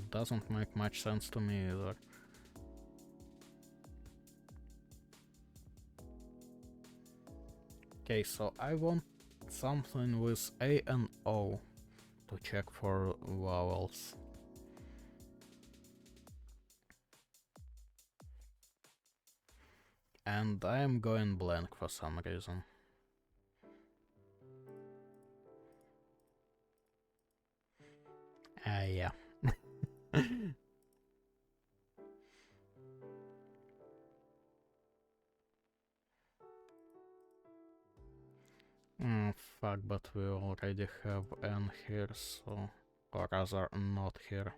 Doesn't make much sense to me either. Okay, so I want something with A and O to check for vowels. And I am going blank for some reason. Yeah. Fuck, but we already have N here, so... or rather, not here.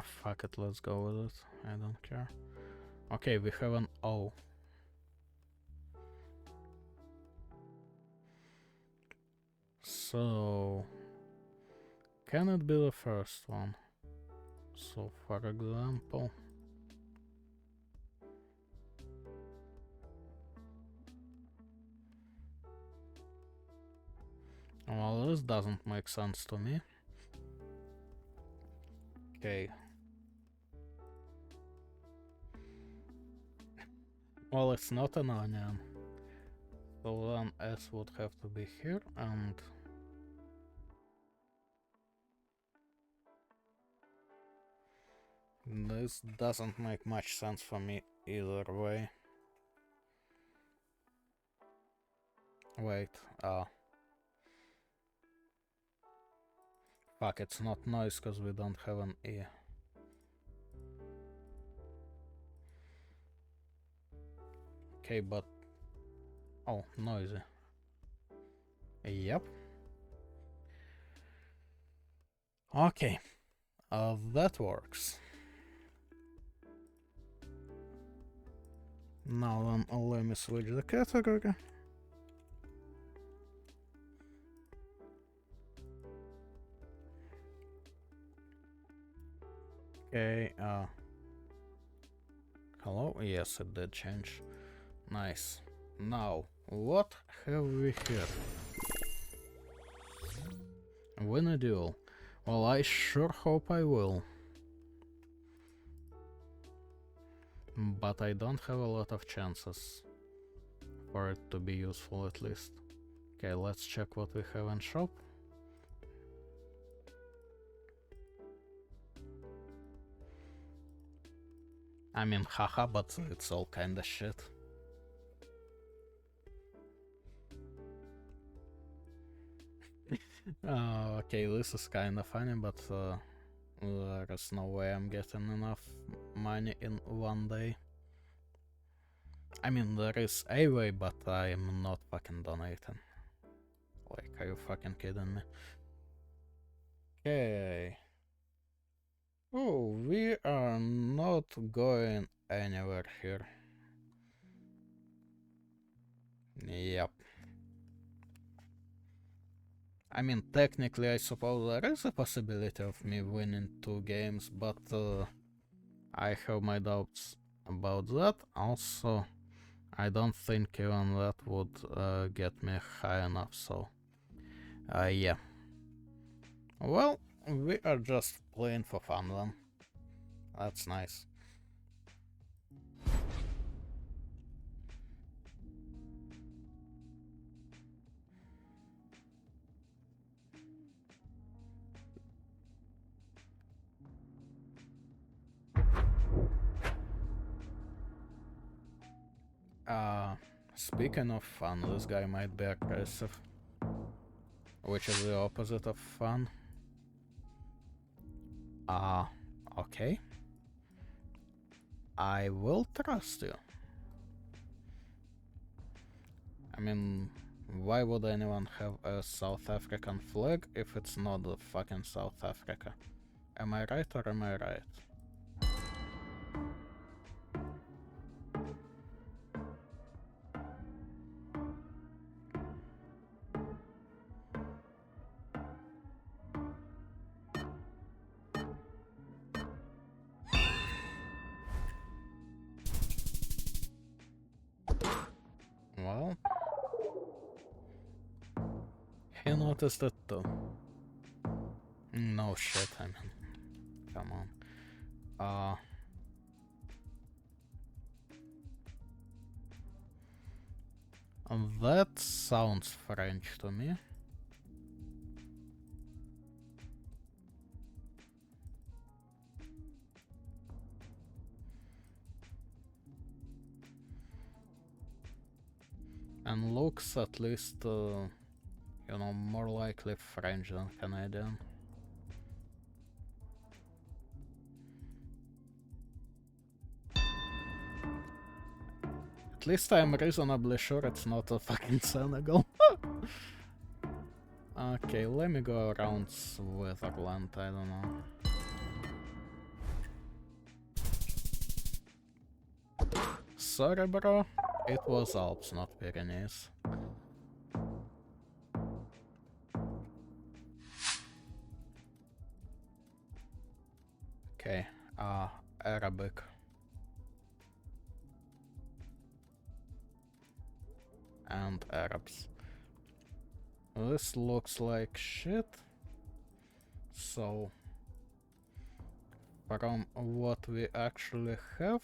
Fuck it, let's go with it. I don't care. Okay, we have an O. So... can it be the first one? So, for example... well, this doesn't make sense to me. Okay. Well, it's not an onion. So then S would have to be here, and... this doesn't make much sense for me either way. Wait, fuck, it's not noise because we don't have an E. Okay, but... oh, noisy. Yep. Okay. That works. Now then, let me switch the category. Okay, hello? Yes, it did change. Nice. Now, what have we here? Win a duel. Well, I sure hope I will. But I don't have a lot of chances for it to be useful, at least. Okay, let's check what we have in shop. I mean, haha, but it's all kinda shit. Okay, this is kinda funny, but there is no way I'm getting enough money in one day. I mean, there is a way, but I am not fucking donating. Like, are you fucking kidding me? Okay. Oh, we are not going anywhere here. Yep. I mean, technically, I suppose there is a possibility of me winning 2 games, but I have my doubts about that. Also, I don't think even that would get me high enough, so yeah. Well, we are just playing for fun then. That's nice. Speaking of fun, this guy might be aggressive, which is the opposite of fun. Okay. I will trust you. I mean, why would anyone have a South African flag if it's not the fucking South Africa? Am I right or am I right? Well, he noticed it too. No shit, I mean, come on. That sounds French to me. And looks at least, you know, more likely French than Canadian. At least I'm reasonably sure it's not a fucking Senegal. Okay, let me go around Switzerland, I don't know. Sorry, bro. It was Alps, not Pyrenees. Okay, Arabic. And Arabs. This looks like shit. So, from what we actually have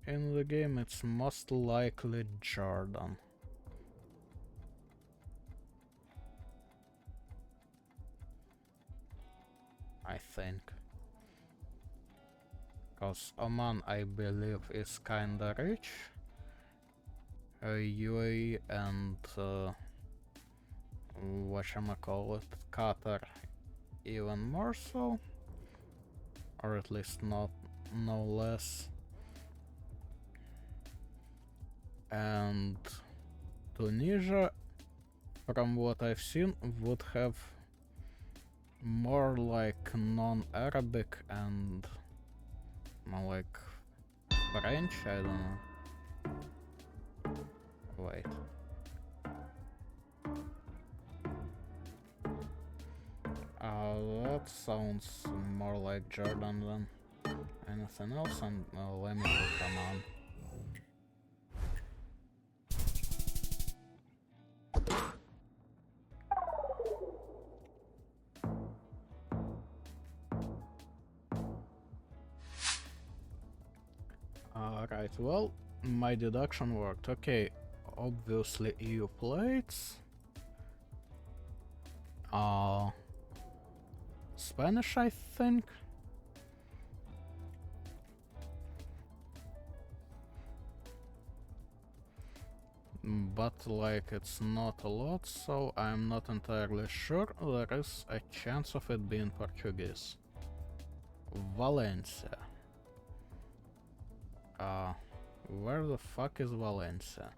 in the game, it's most likely Jordan. I think. Cause Oman, I believe, is kinda rich. UAE and whatchamacallit, Qatar even more so. Or at least not no less. And Tunisia, from what I've seen, would have more like non-Arabic and more like French, I don't know. Wait. That sounds more like Jordan than anything else, and let me come on. Alright, well, my deduction worked. Okay, obviously EU plates. Spanish, I think. but like it's not a lot, so I'm not entirely sure. There is a chance of it being Portuguese. Valencia. Where the fuck is Valencia?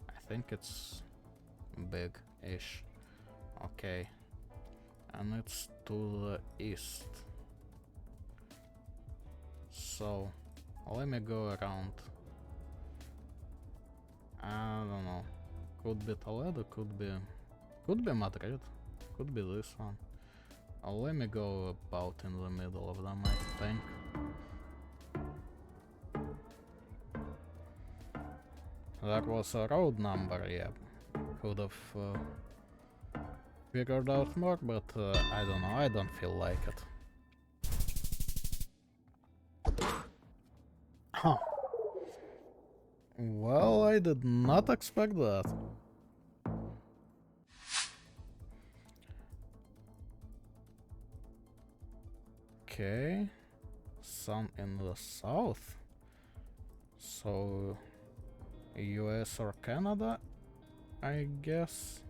I think it's big-ish. Okay. And it's to the east. So, let me go around. I don't know. Could be Toledo, could be Madrid, could be this one. Let me go about in the middle of them, I think. There was a road number, yeah. Could have figured out more, but I don't know, I don't feel like it. Huh. Well, I did not expect that. Okay. Sun in the south. So, US or Canada, I guess.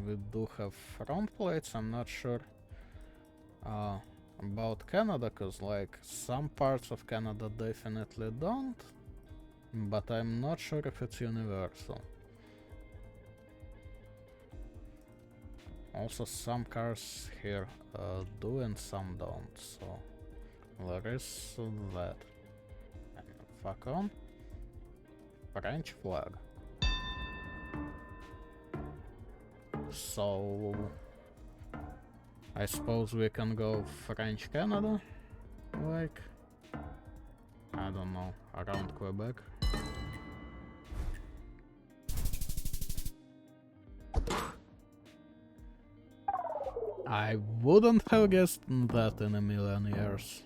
We do have front plates, I'm not sure about Canada, cause like some parts of Canada definitely don't, but I'm not sure if it's universal. Also some cars here do and some don't, so there is that. And fuck on. French flag. So I suppose we can go French Canada, like, I don't know, around Quebec. I wouldn't have guessed that in a million years.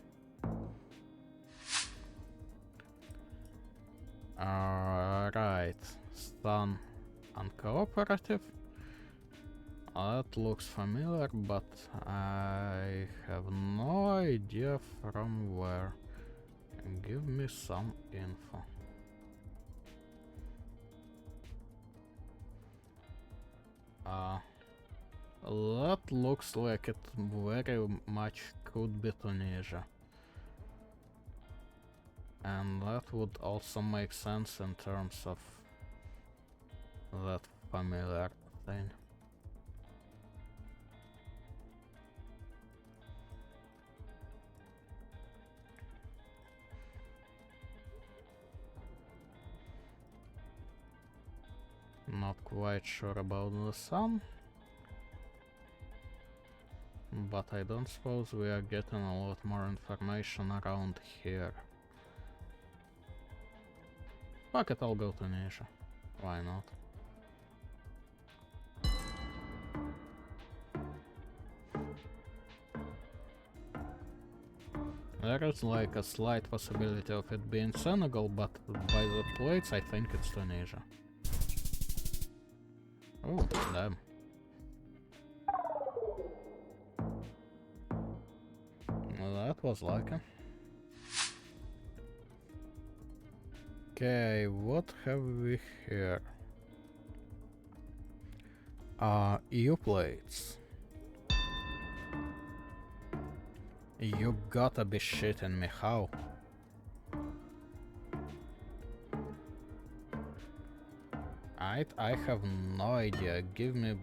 Alright, Sun uncooperative. That looks familiar, but I have no idea from where. Give me some info. That looks like it very much could be Tunisia. And that would also make sense in terms of that familiar thing. Not quite sure about the sun, but I don't suppose we are getting a lot more information around here. Fuck it, I'll go to Tunisia. Why not? There is like a slight possibility of it being Senegal, but by the plates I think it's Tunisia. Oh, damn. That was lucky. Okay, what have we here? EU plates. You gotta be shitting me, how? I have no idea. Give me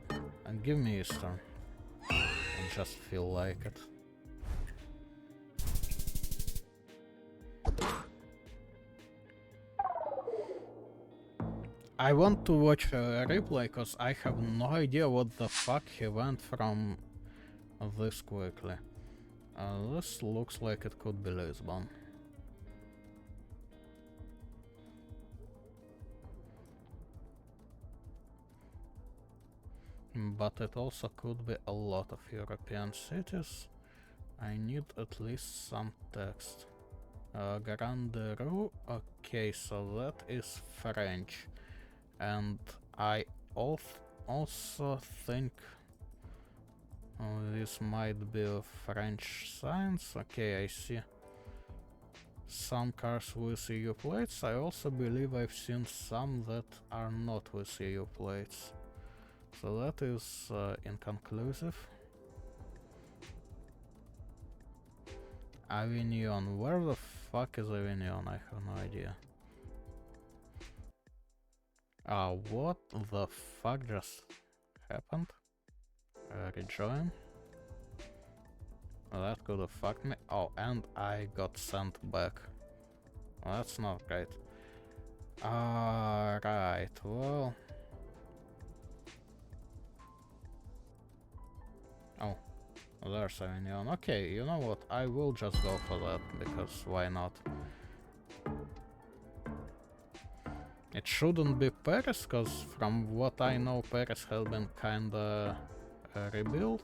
Eastern. I just feel like it. I want to watch a replay cause I have no idea what the fuck he went from this quickly. This looks like it could be Lisbon. But it also could be a lot of European cities. I need at least some text. Grande Rue, okay, so that is French. And I also think this might be French signs. Okay, I see some cars with EU plates. I also believe I've seen some that are not with EU plates. So that is inconclusive. Avignon. Where the fuck is Avignon? I have no idea. What the fuck just happened? Rejoin. That could have fucked me. Oh, and I got sent back. Well, that's not great. Right, well... Oh, there's Avignon. Okay, you know what? I will just go for that, because why not? It shouldn't be Paris, because from what I know, Paris has been kinda rebuilt.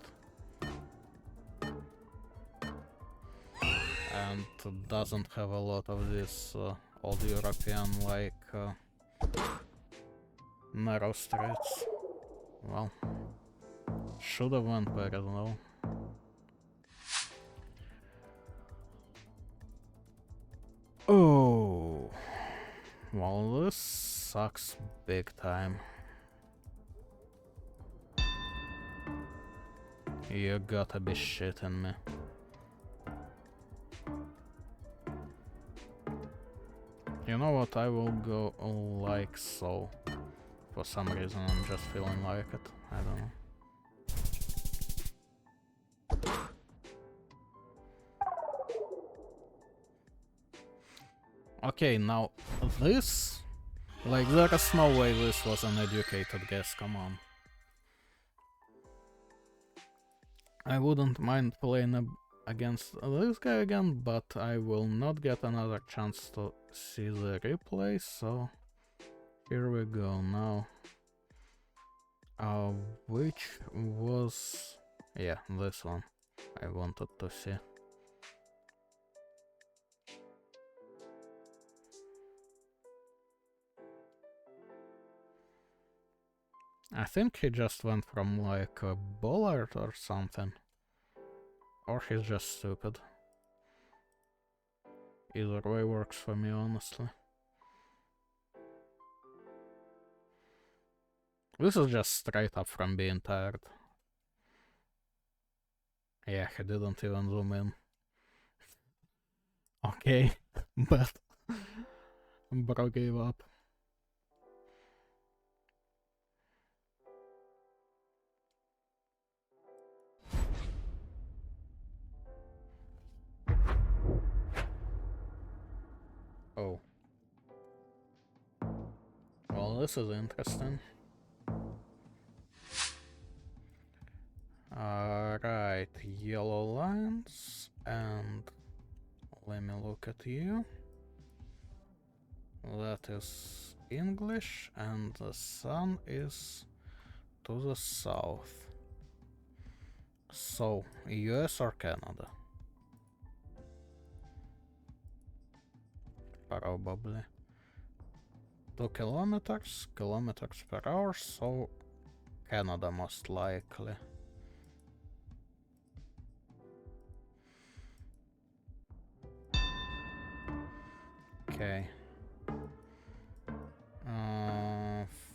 And doesn't have a lot of this old European like narrow streets. Well, should have went Paris though. Oh, well, this sucks big time. You gotta be shitting me. You know what, I will go like so. For some reason I'm just feeling like it, I don't know. Okay, now this... Like, there is no way this was an educated guess, come on. I wouldn't mind playing against this guy again, but I will not get another chance to see the replay, so here we go now. Which was... yeah, this one I wanted to see. I think he just went from like a bollard or something. Or he's just stupid. Either way works for me, honestly. This is just straight up from being tired. Yeah, he didn't even zoom in. Okay, but bro gave up. Oh. Well, this is interesting. Right, yellow lines, and let me look at you. That is English, and the sun is to the south. So, US or Canada? Probably. 2 kilometers per hour, so Canada most likely. Okay.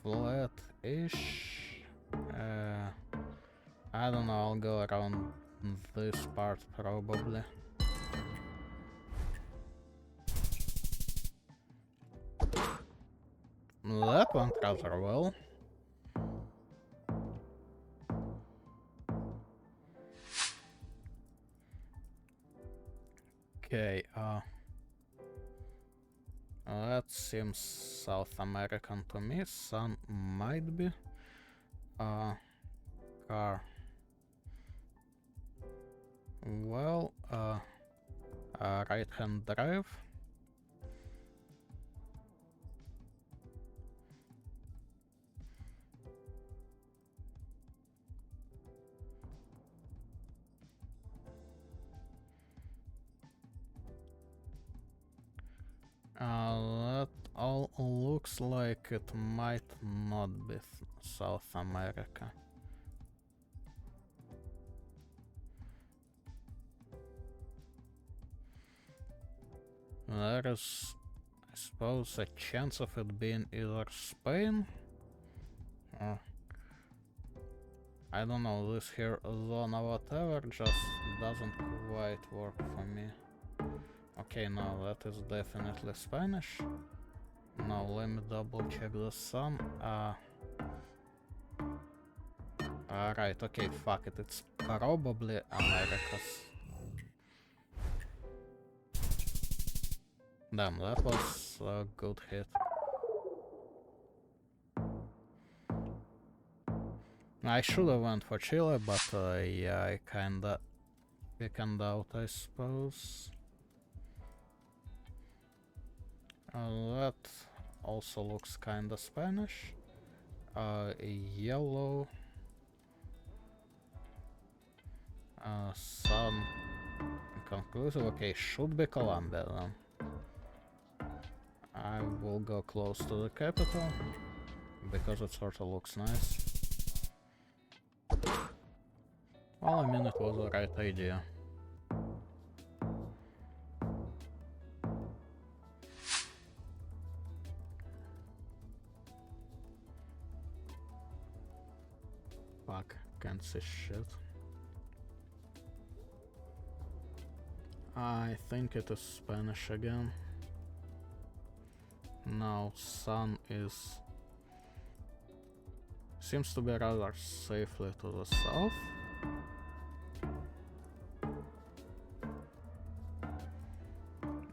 Flat-ish. I don't know, I'll go around this part probably. That went rather well. Okay, that seems South American to me. Sun might be. Car. Well, right-hand drive. That all looks like it might not be South America. There is, I suppose, a chance of it being either Spain or I don't know, this here zone or whatever just doesn't quite work for me. Okay, no, that is definitely Spanish. Now let me double check the sun. Alright, okay, fuck it, it's probably Americas. Damn, that was a good hit. I should have went for Chile, but yeah, I kinda picking out, I suppose. That also looks kinda Spanish. Yellow. Sun. Inconclusive. Okay, should be Colombia then. I will go close to the capital because it sort of looks nice. Well, I mean, it was the right idea. Fuck, can't see shit. I think it is Spanish again. Now, sun is... seems to be rather safely to the south.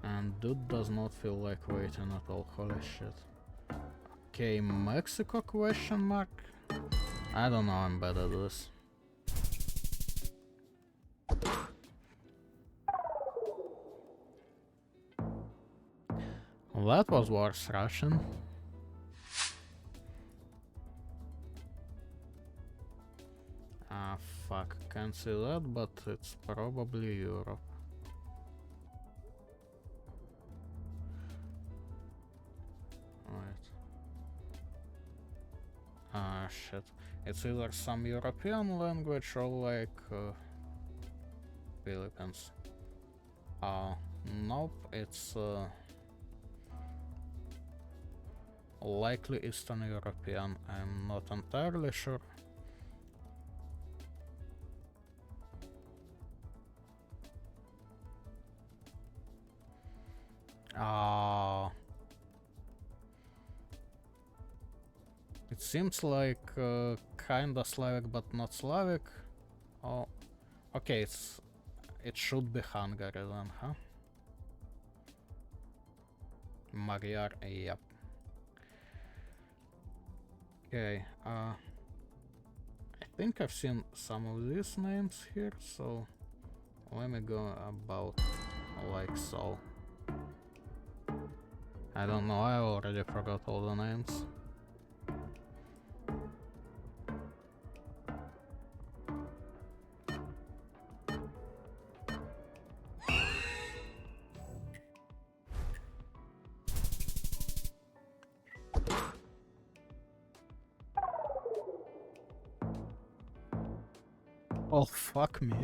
And dude does not feel like waiting at all, holy shit. Okay, Mexico question mark? I don't know, I'm bad at this. That was worse Russian. Ah, fuck, can't see that, but it's probably Europe. Right. Ah, shit. It's either some European language or like Philippines. Nope, it's likely Eastern European, I'm not entirely sure. It seems like kinda Slavic but not Slavic. Oh, okay, it should be Hungary then, huh? Magyar, yep. Okay, I think I've seen some of these names here, so let me go about like so. I don't know, I already forgot all the names. Oh, fuck me.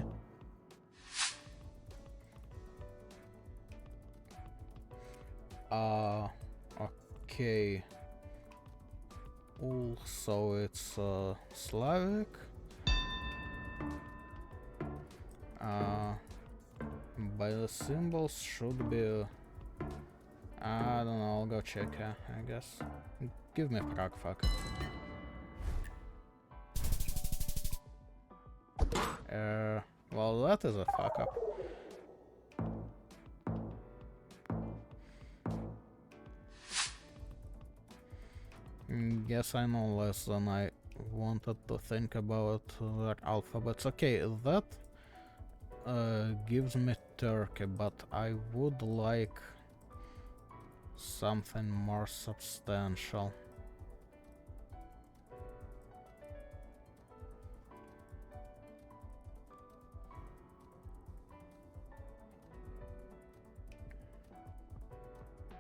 Okay. Also, it's Slavic. By the symbols should be... I don't know, I'll go check, I guess. Give me Prague, fuck it. Well, that is a fuck up. Guess I know less than I wanted to think about their alphabets. Okay, that gives me Turkey, but I would like something more substantial.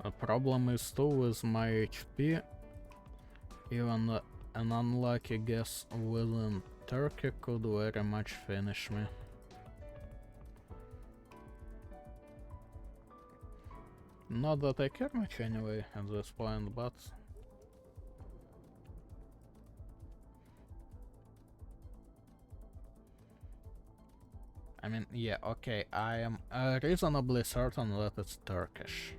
The problem is too with my HP, even an unlucky guess within Turkey could very much finish me. Not that I care much anyway at this point, but... I mean, yeah, okay, I am reasonably certain that it's Turkish.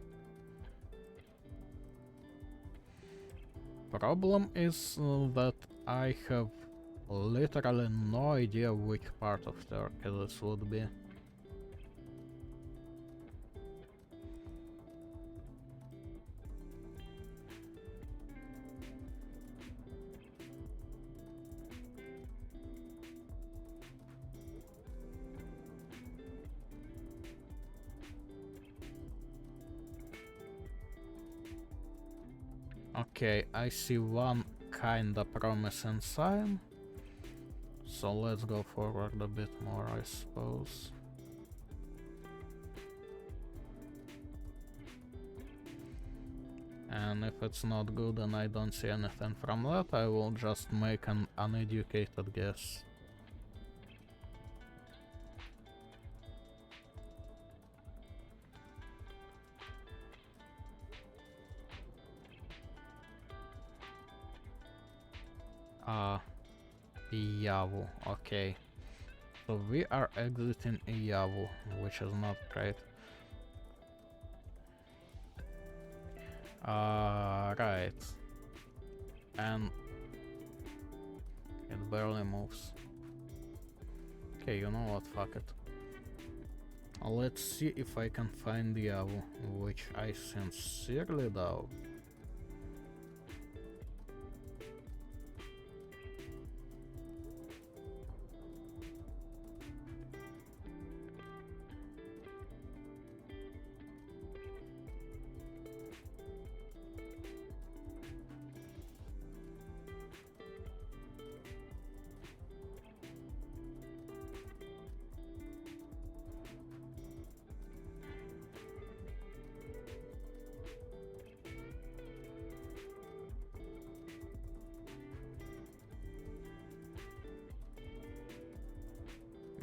Problem is that I have literally no idea which part of Turkey this would be. Okay, I see one kinda promising sign. So let's go forward a bit more, I suppose. And if it's not good and I don't see anything from that, I will just make an uneducated guess. Yavu, okay. So we are exiting Yavu, which is not great. Right. And it barely moves. Okay, you know what, fuck it. Let's see if I can find Yavu, which I sincerely doubt.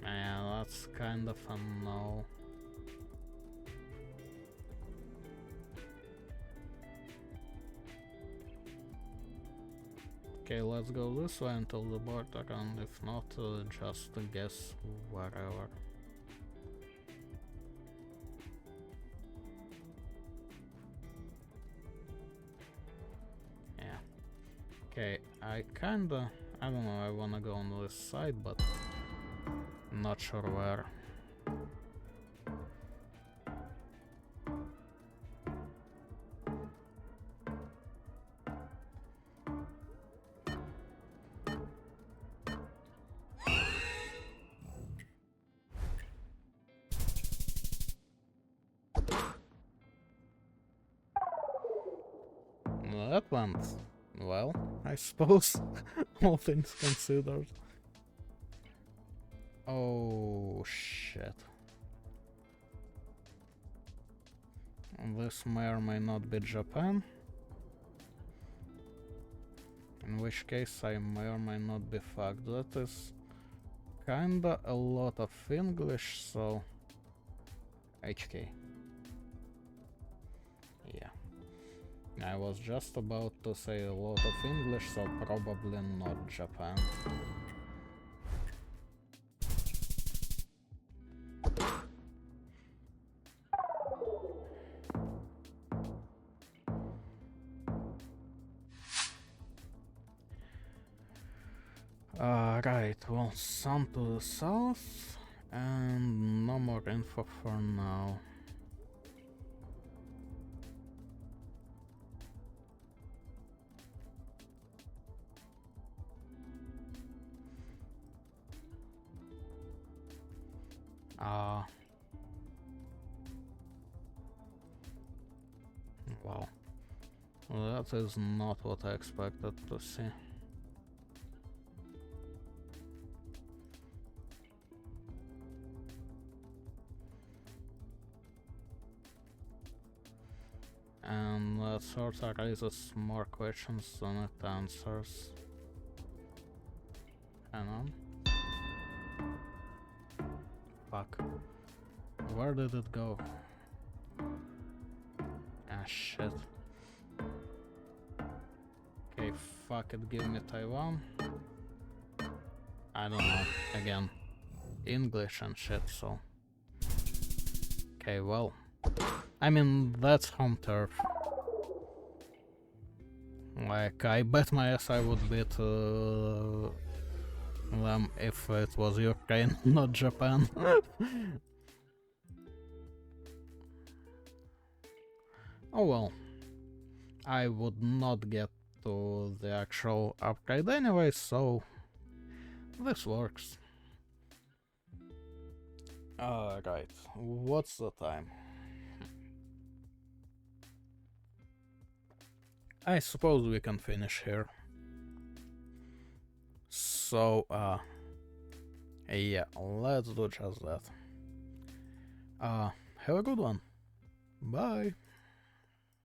Yeah, that's kind of a no. Okay, let's go this way until the border, and if not, just guess wherever. Yeah. Okay, I don't know, I wanna go on this side, but not sure where. That went well, I suppose, all things considered. Oh shit. This may or may not be Japan. In which case I may or may not be fucked. That is kinda a lot of English, so... HK. Yeah. I was just about to say a lot of English, so probably not Japan. Right, well, sun to the south, and no more info for now. Wow. That is not what I expected to see. And that sort of raises more questions than it answers. Hang on. Fuck. Where did it go? shit. Okay, fuck it, give me Taiwan. I don't know, again, English and shit, so... Okay, well... I mean, that's home turf. Like, I bet my ass I would beat them if it was Ukraine, not Japan. Oh well. I would not get to the actual upgrade anyway, so this works. Alright, what's the time? I suppose we can finish here. So, yeah, let's do just that. Have a good one. Bye.